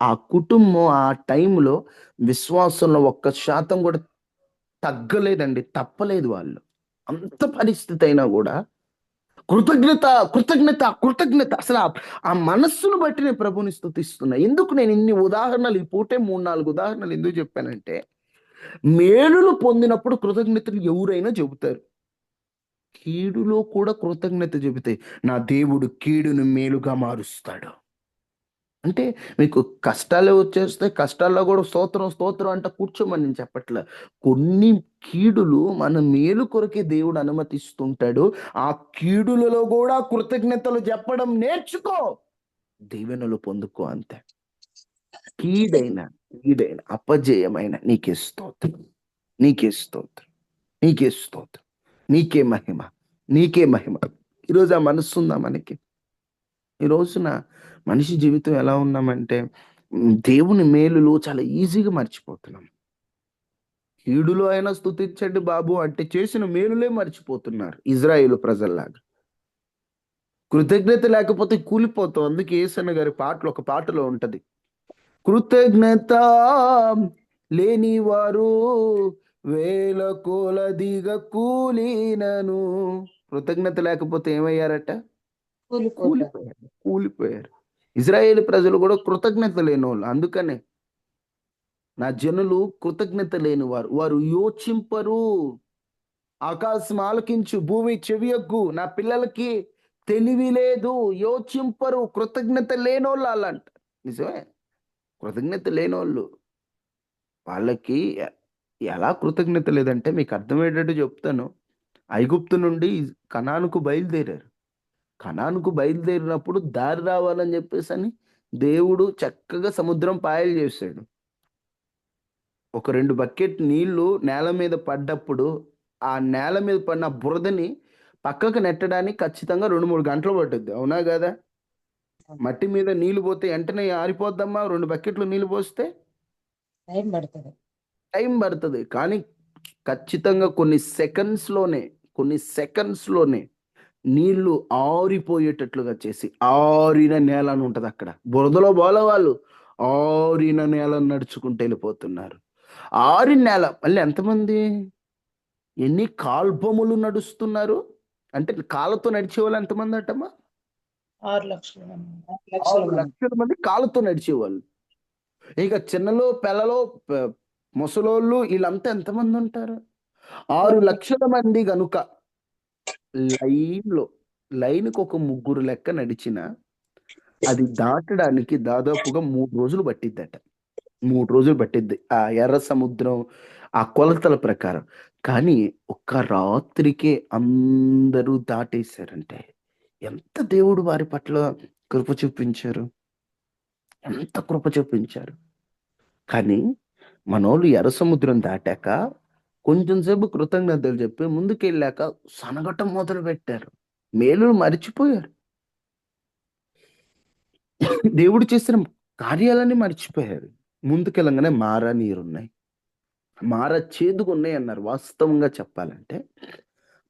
ఆ కుటుంబం ఆ టైంలో విశ్వాసంలో 1% కూడా తగ్గలేదండి. తప్పలేదు వాళ్ళు. అంత పరిస్థితి అయినా గూడా కృతజ్ఞత, కృతజ్ఞత, కృతజ్ఞత. ఆ మనస్సును బట్టి నేను ప్రభువుని స్తుతిస్తున్నా. ఎందుకు నేను ఇన్ని ఉదాహరణలు ఈ పూటే 3, 4 ఉదాహరణలు ఎందుకు చెప్పానంటే, మేలులు పొందినప్పుడు కృతజ్ఞతలు ఎవరైనా చెబుతారు. కీడులో కూడా కృతజ్ఞత చెబితే, నా దేవుడు కీడును మేలుగా మారుస్తాడు. అంటే మీకు కష్టాలే వచ్చేస్తే కష్టాల్లో గూడా స్తోత్రం, స్తోత్రం అంట కూర్చోమని నేను చెప్పట్లా. కొన్ని కీడులు మన మేలు కొరకే దేవుడు అనుమతిస్తుంటాడు. ఆ కీడులలో గూడా కృతజ్ఞతలు చెప్పడం నేర్చుకో. దీవెనలు పొందుకో అంతే. కీడైన, కీడైన, అపజయమైన నీకే స్తోత్రం. నీకే స్తోత్రం. నీకే స్తోత్రం. నీకే మహిమ. నీకే మహిమ. ఈరోజు ఆ మనస్సుందా మనకి? ఈ రోజున మనిషి జీవితం ఎలా ఉన్నామంటే దేవుని మేలులు చాలా ఈజీగా మర్చిపోతున్నాం. కీడులో అయినా స్తుతించండి బాబు అంటే చేసిన మేలులే మర్చిపోతున్నారు ఇజ్రాయేలు ప్రజల్లాగా. కృతజ్ఞత లేకపోతే కూలిపోతాం. అందుకే యేసన్న గారి పాటలో ఒక పాటలో ఉంటది. కృతజ్ఞత లేని వారు వేల కొలదిగా కూలినను. కృతజ్ఞత లేకపోతే ఏమయ్యారట? కూలిపోతారు. కూలిపోయారు. కూలిపోయారు. ఇజ్రాయేలు ప్రజలు కూడా కృతజ్ఞత లేనోళ్ళు. అందుకనే నా జనులు కృతజ్ఞత లేనివారు. వారు యోచింపరు. ఆకాశం ఆలకించు, భూమి చెవియొగ్గు. నా పిల్లలకి తెలివి లేదు, యోచింపరు. కృతజ్ఞత లేనోళ్ళు ఆళ్ళంట. నిజమే. కృతజ్ఞత లేనోళ్ళు. వాళ్ళకి ఎలా కృతజ్ఞత లేదంటే మీకు అర్థమయ్యేటట్టు చెప్తాను. ఐగుప్తు నుండి కనానుకు బయలుదేరారు. కనానుకు బయలుదేరినప్పుడు దారి రావాలని చెప్పేసని దేవుడు చక్కగా సముద్రం పాయలు చేశాడు. ఒక 2 బకెట్ నీళ్లు నేల మీద పడ్డప్పుడు, ఆ నేల మీద పడిన బురదని పక్కకు నెట్టడానికి ఖచ్చితంగా 2, 3 గంటలు పట్టుద్ది. అవునా గదా? మట్టి మీద నీళ్లు పోతే ఎంటనే ఆరిపోద్దమ్మా 2 బకెట్లు నీళ్లు పోస్తే? టైం పడుతుంది. టైం పడతది. కానీ ఖచ్చితంగా కొన్ని సెకండ్స్‌లోనే కొన్ని సెకండ్స్లోనే నీళ్లు ఆరిపోయేటట్లుగా చేసి, ఆరిన నేల అని ఉంటది అక్కడ, బురదలో పోలే వాళ్ళు, ఆరిన నేలను నడుచుకుంటూ వెళ్ళిపోతున్నారు. ఆరిన నేల మళ్ళీ ఎంతమంది, ఎన్ని కాల్బములు నడుస్తున్నారు అంటే, కాళ్ళతో నడిచే వాళ్ళు ఎంతమంది అటమ్మా? 6 లక్షల మంది. 6 లక్షల మంది కాళ్ళతో నడిచేవాళ్ళు. ఇక చిన్నలో పిల్లలో ముసలోళ్ళు వీళ్ళంతా ఎంతమంది ఉంటారు? 6 లక్షల మంది గనుక లైన్కి ఒక 3 లెక్క నడిచిన అది దాటడానికి దాదాపుగా 3 రోజులు పట్టిద్దట. 3 రోజులు పట్టిద్ది ఆ ఎర్ర సముద్రం ఆ కొలతల ప్రకారం. కానీ ఒక్క రాత్రికే అందరూ దాటేశారంటే ఎంత దేవుడు వారి పట్ల కృప చూపించారు, ఎంత కృప చూపించారు. కానీ మనోళ్ళు ఎర్ర సముద్రం దాటాక కొంచెం సేపు కృతజ్ఞతలు చెప్పి ముందుకెళ్ళాక సనగటం మొదలు పెట్టారు, మేలులు మరిచిపోయారు, దేవుడు చేసిన కార్యాలన్నీ మర్చిపోయారు. ముందుకెళ్ళంగానే మారా నీరున్నాయి, మారా చేదుగున్నాయి అన్నారు. వాస్తవంగా చెప్పాలంటే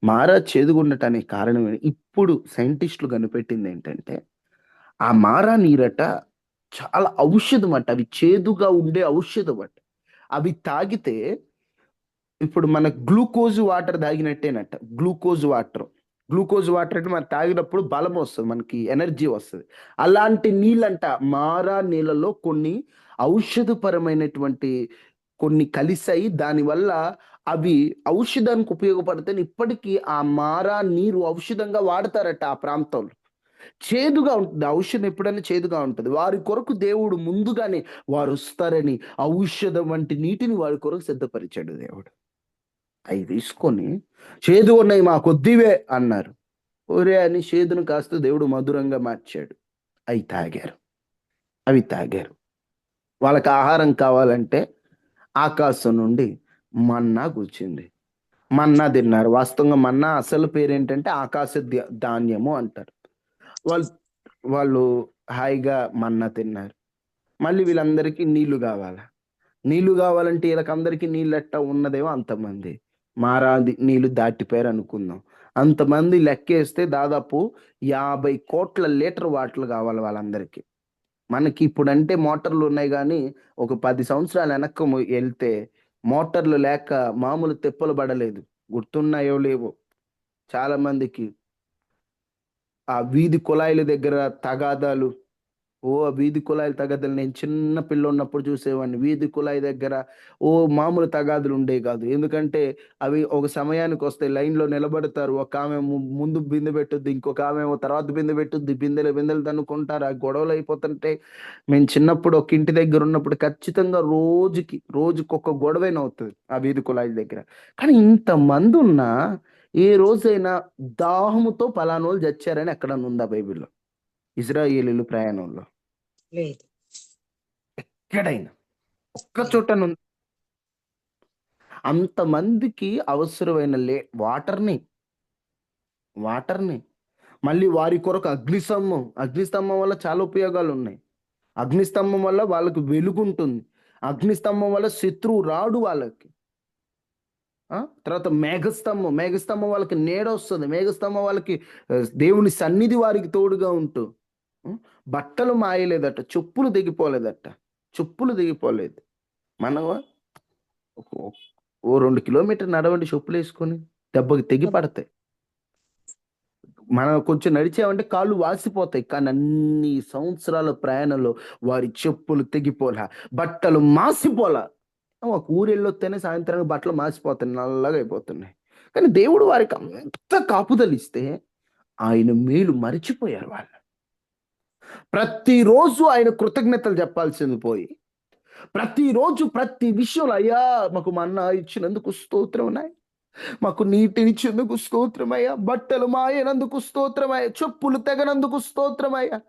మారా చేదుగుండటానికి కారణం ఇప్పుడు సైంటిస్టులు కనిపెట్టింది ఏంటంటే, ఆ మారా నీరట చాలా ఔషధం అట, అవి చేదుగా ఉండే ఔషధం అట. అవి తాగితే ఇప్పుడు మన గ్లూకోజ్ వాటర్ తాగినట్టేనట. గ్లూకోజ్ వాటర్ అంటే మనం తాగినప్పుడు బలం వస్తుంది, మనకి ఎనర్జీ వస్తుంది. అలాంటి నీళ్ళంట మారా నీళ్ళలో కొన్ని ఔషధపరమైనటువంటి కొన్ని కలిసాయి, దానివల్ల అవి ఔషధానికి ఉపయోగపడతాయి. ఇప్పటికీ ఆ మారా నీరు ఔషధంగా వాడతారట ఆ ప్రాంతంలో. చేదుగా ఉంటుంది ఔషధం, ఎప్పుడైనా చేదుగా ఉంటుంది. వారి కొరకు దేవుడు ముందుగానే వారు వస్తారని ఔషధం వంటి నీటిని వారి కొరకు సిద్ధపరిచాడు దేవుడు. అవి తీసుకొని చేదు ఉన్నాయి మా కొద్దివే అన్నారు. ఒరే అని చేదును కాస్త దేవుడు మధురంగా మార్చాడు. అవి తాగారు. వాళ్ళకి ఆహారం కావాలంటే ఆకాశం నుండి మన్నా కూర్చుంది, మన్నా తిన్నారు. వాస్తవంగా మన్నా అసలు పేరేంటంటే ఆకాశ ధాన్యము అంటారు. వాళ్ళు హాయిగా మన్నా తిన్నారు. మళ్ళీ వీళ్ళందరికీ నీళ్లు కావాలంటే వీళ్ళకందరికీ నీళ్ళు ఎట్టా ఉన్నదేమో అంతమంది మారాది నీళ్లు దాటిపోయారు అనుకుందాం. అంతమంది లెక్కేస్తే దాదాపు 50 కోట్ల లీటర్ వాటర్ కావాలి వాళ్ళందరికీ. మనకి ఇప్పుడంటే మోటార్లు ఉన్నాయి, కానీ ఒక 10 సంవత్సరాలు వెనక్కి వెళ్తే మోటార్లు లేక మామూలు తెప్పలు పడలేదు. గుర్తున్నాయో లేవో చాలా మందికి. ఆ వీధి కుళాయిల దగ్గర తగాదాలు, ఆ వీధి కుళాయిల తగాదాలు నేను చిన్న పిల్ల ఉన్నప్పుడు చూసేవాడిని. వీధి కుళాయి దగ్గర మామూలు తగాదులు ఉండేవి కాదు. ఎందుకంటే అవి ఒక సమయానికి వస్తాయి, లైన్లో నిలబడతారు. ఒక ఆమె ముందు బిందె పెట్టుద్ది, ఇంకొక ఆమె తర్వాత బిందె పెట్టుద్ది, బిందెలు తన్నుకుంటారు. ఆ గొడవలు అయిపోతుంటే మేము చిన్నప్పుడు ఒక ఇంటి దగ్గర ఉన్నప్పుడు ఖచ్చితంగా రోజుకొక గొడవైనా అవుతుంది ఆ వీధి కుళాయిల దగ్గర. కానీ ఇంతమంది ఉన్నా ఏ రోజైనా దాహముతో పలానోళ్ళు చచ్చారని ఎక్కడన్నా ఉందా బైబిల్లో? ఇజ్రాయేలీలు ప్రయాణంలో లేదు. ఎక్కడైనా ఒక్క చోట అంతమందికి అవసరమైన వాటర్ని మళ్ళీ వారి కొరకు అగ్నిస్తంభం వల్ల చాలా ఉపయోగాలు ఉన్నాయి. అగ్నిస్తంభం వల్ల వాళ్ళకి వెలుగుంటుంది. అగ్నిస్తంభం వల్ల శత్రువు రాడు వాళ్ళకి. తర్వాత మేఘస్తంభం వాళ్ళకి నీడ వస్తుంది. మేఘస్తంభం వాళ్ళకి దేవుని సన్నిధి వారికి తోడుగా ఉంటూ. బట్టలు మాయలేదట, చెప్పులు దిగిపోలేదు. మనం 2 కిలోమీటర్ నడవండి చెప్పులు వేసుకొని, దెబ్బకి తెగి పడతాయి. మనం కొంచెం నడిచామంటే కాళ్ళు వాసిపోతాయి. కానీ అన్ని సంవత్సరాల ప్రయాణంలో వారి చెప్పులు తెగిపోలా, బట్టలు మాసిపోలా. ఒక ఊరు వెళ్ళొస్తేనే సాయంత్రానికి బట్టలు మాసిపోతున్నాయి, నల్లగా అయిపోతున్నాయి. కానీ దేవుడు వారికి అంత కాపుదలిస్తే ఆయన మేలు మరిచిపోయారు వాళ్ళు. ప్రతిరోజు ఆయన కృతజ్ఞతలు చెప్పాల్సింది పోయి, ప్రతిరోజు ప్రతి విషయంలో అయ్యా మాకు మన్నా ఇచ్చినందుకు స్తోత్రమున్నాయి, మాకు నీటినిచ్చేందుకు స్తోత్రమయ్యా, బట్టలు మాయనందుకు స్తోత్రమయ్యా, చెప్పులు తెగనందుకు స్తోత్రమయ్యా,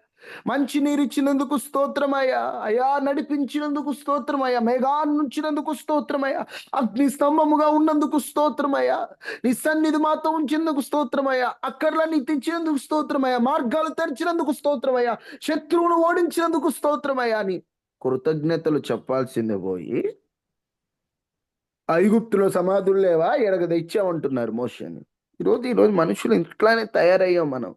మంచి నీరు ఇచ్చినందుకు స్తోత్రమయ్యా, అయ్యా నడిపించినందుకు స్తోత్రమయ్యా, మేఘాన్ని ఉంచినందుకు స్తోత్రమయ్యా, అగ్ని స్తంభముగా ఉన్నందుకు స్తోత్రమయ్యా, నీ సన్నిధి మాతో ఉంచినందుకు స్తోత్రమయ్యా, అక్కర్లన్నీ తెచ్చినందుకు స్తోత్రమయ్యా, మార్గాలు తెరిచినందుకు స్తోత్రమయ్యా, శత్రువును ఓడించినందుకు స్తోత్రమయ్యా అని కృతజ్ఞతలు చెప్పాల్సిందే పోయి, ఐగుప్తులో సమాధులు లేవా ఎడగ తెచ్చామంటున్నారు మోషేని. ఈరోజు మనుషులు ఇట్లానే తయారయ్యాం మనం.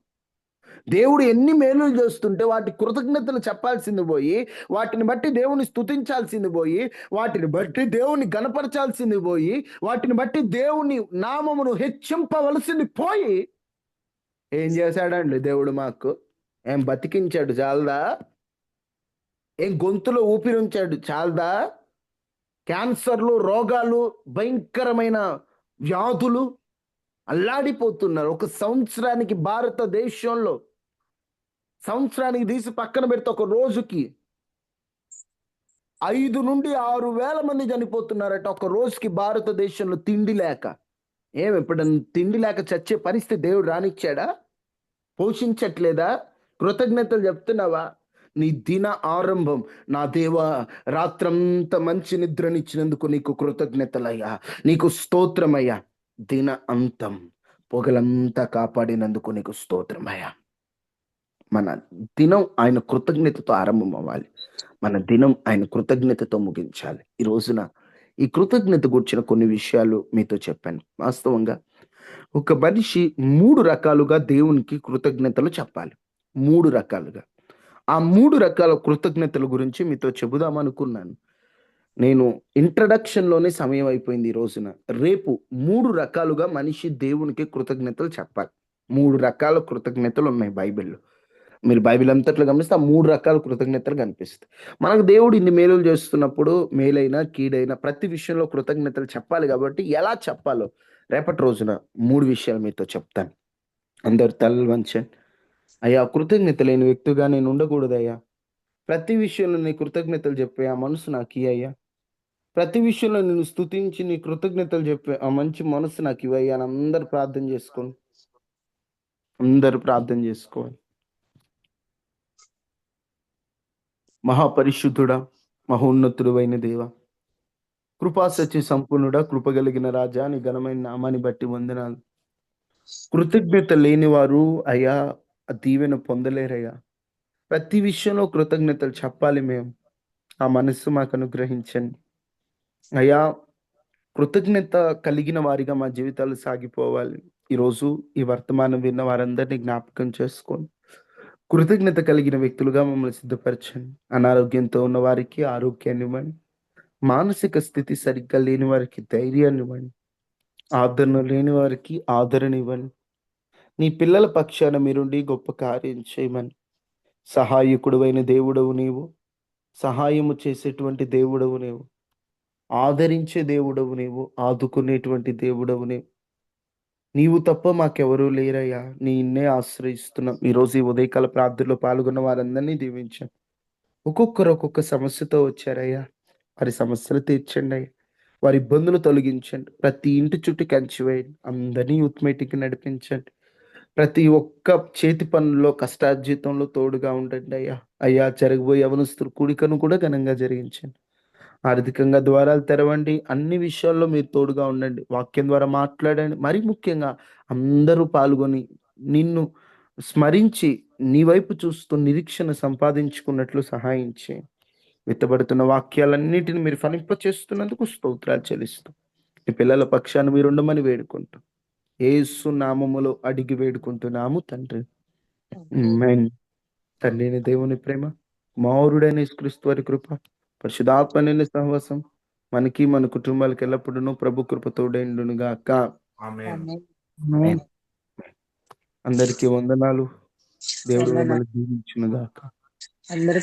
దేవుడు ఎన్ని మేలులు చేస్తుంటే వాటి కృతజ్ఞతలు చెప్పాల్సింది పోయి, వాటిని బట్టి దేవుని స్తుతించాల్సింది పోయి, వాటిని బట్టి దేవుని గణపరచాల్సింది పోయి, వాటిని బట్టి దేవుని నామమును హెచ్చింపవలసింది పోయి, ఏం చేశాడండి దేవుడు మాకు? ఏం బతికించాడు చాలదా? ఏం గొంతులో ఊపిరి ఉంచాడు చాలదా? క్యాన్సర్లు, రోగాలు, భయంకరమైన వ్యాధులు అల్లాడిపోతున్నారు. ఒక సంవత్సరానికి భారతదేశంలో సంవత్సరానికి తీసి పక్కన పెడితే ఒక రోజుకి 5 నుండి 6 వేల మంది చనిపోతున్నారట ఒక రోజుకి భారతదేశంలో తిండి లేక. ఎప్పుడన్నా తిండి లేక చచ్చే పరిస్థితి దేవుడు రానిచ్చాడా? పోషించట్లేదా? కృతజ్ఞతలు చెప్తున్నావా? నీ దిన ఆరంభం, నా దేవా రాత్రంతా మంచి నిద్రనిచ్చినందుకు నీకు కృతజ్ఞతలయ్యా, నీకు స్తోత్రమయ్యా. దిన అంతం పొగలంతా కాపాడినందుకు నీకు స్తోత్రమయ్యా. మన దినం ఆయన కృతజ్ఞతతో ఆరంభం అవ్వాలి. మన దినం ఆయన కృతజ్ఞతతో ముగించాలి. ఈ రోజున ఈ కృతజ్ఞత గురించిన కొన్ని విషయాలు మీతో చెప్పాను. వాస్తవంగా ఒక మనిషి 3 రకాలుగా దేవునికి కృతజ్ఞతలు చెప్పాలి. 3 రకాలుగా. ఆ 3 రకాల కృతజ్ఞతల గురించి మీతో చెబుదాం అనుకున్నాను. నేను ఇంట్రడక్షన్లోనే సమయం అయిపోయింది ఈ రోజున. రేపు 3 రకాలుగా మనిషి దేవునికి కృతజ్ఞతలు చెప్పాలి. 3 రకాల కృతజ్ఞతలు ఉన్నాయి బైబిల్లో. మీరు బైబిల్ అంతట్లో గమనిస్తే ఆ 3 రకాల కృతజ్ఞతలు కనిపిస్తాయి. మనకు దేవుడు ఇన్ని మేలులు చేస్తున్నప్పుడు మేలైనా కీడైనా ప్రతి విషయంలో కృతజ్ఞతలు చెప్పాలి. కాబట్టి ఎలా చెప్పాలో రేపటి రోజున 3 విషయాలు మీతో చెప్తాను. అందరు తలలు వంచండి. అయ్యా, కృతజ్ఞత లేని వ్యక్తిగా నేను ఉండకూడదయ్యా. ప్రతి విషయంలో నీ కృతజ్ఞతలు చెప్పే ఆ మనసు నాకు ఇయ్యయ్యా. ప్రతి విషయంలో నేను స్తుతించి నీ కృతజ్ఞతలు చెప్పే ఆ మంచి మనసు నాకు ఇవ్వయ్యా అని అందరు ప్రార్థన చేసుకోండి. అందరు ప్రార్థన చేసుకోవాలి. మహాపరిశుద్ధుడా, మహోన్నతుడు అయిన దేవ, కృపా సత్య సంపూర్ణుడా, కృపగలిగిన రాజా, నీ ఘనమైన నామాన్ని బట్టి వందనాలు. కృతజ్ఞత లేని వారు అయ్యా ఆ దీవెన పొందలేరయ్యా. ప్రతి విషయంలో కృతజ్ఞతలు చెప్పాలి. మేము ఆ మనస్సు మాకు అనుగ్రహించండి అయ్యా. కృతజ్ఞత కలిగిన వారిగా మా జీవితాలు సాగిపోవాలి. ఈరోజు ఈ వర్తమానం విన్న వారందరినీ జ్ఞాపకం చేసుకోండి. కృతజ్ఞత కలిగిన వ్యక్తులుగా మమ్మల్ని సిద్ధపరచండి. అనారోగ్యంతో ఉన్న వారికి ఆరోగ్యాన్ని ఇవ్వండి. మానసిక స్థితి సరిగ్గా లేని వారికి ధైర్యాన్ని ఇవ్వండి. ఆదరణ లేని వారికి ఆదరణ ఇవ్వండి. నీ పిల్లల పక్షాన మీరుండి గొప్ప కార్యం చేయమని. సహాయకుడు అయిన దేవుడవు నీవు, సహాయము చేసేటువంటి దేవుడవు నీవు, ఆదరించే దేవుడవు నీవు, ఆదుకునేటువంటి దేవుడవు నీవు. నీవు తప్ప మాకెవరూ లేరయ్యా. నిన్నే ఆశ్రయిస్తున్నాం. ఈరోజు ఈ ఉదయకాల ప్రార్థనలో పాల్గొన్న వారందరినీ దీవించాం. ఒక్కొక్కరు ఒక్కొక్క సమస్యతో వచ్చారయ్యా. వారి సమస్యలు తీర్చండి అయ్యా. వారి ఇబ్బందులు తొలగించండి. ప్రతి ఇంటి చుట్టూ కంచి వేయండి. అందరినీ యూత్ మీటింగ్కి నడిపించండి. ప్రతి ఒక్క చేతి పనుల్లో కష్టార్జితంలో తోడుగా ఉండండి అయ్యా. అయ్యా, జరగబోయే యవనస్తుల కూడికను కూడా ఘనంగా జరిగించండి. ఆర్థికంగా ద్వారాలు తెరవండి. అన్ని విషయాల్లో మీరు తోడుగా ఉండండి. వాక్యం ద్వారా మాట్లాడండి. మరి ముఖ్యంగా అందరూ పాల్గొని నిన్ను స్మరించి నీ వైపు చూస్తూ నిరీక్షణ సంపాదించుకున్నట్లు సహాయం చేయండి. విత్తబడుతున్న వాక్యాలన్నిటిని మీరు ఫలింప చేస్తున్నందుకు స్తోత్రాలు చెల్లిస్తూ ఈ పిల్లల పక్షాన్ని మీరు ఉండమని వేడుకుంటాం. యేసు నామములో అడిగి వేడుకుంటున్నాము తండ్రి. ఆమేన్. తండ్రి అయిన దేవుని ప్రేమ, కుమారుడైన యేసుక్రీస్తు వారి కృప, పరిశుద్ధాత్మ సహవాసం మనకి మన కుటుంబాలకు ఎల్లప్పుడూ ప్రభు కృప తోడైండును గాక. ఆమేన్. అందరికీ వందనాలు. దేవుడు మిమ్మల్ని దీవించును గాక. అందరికీ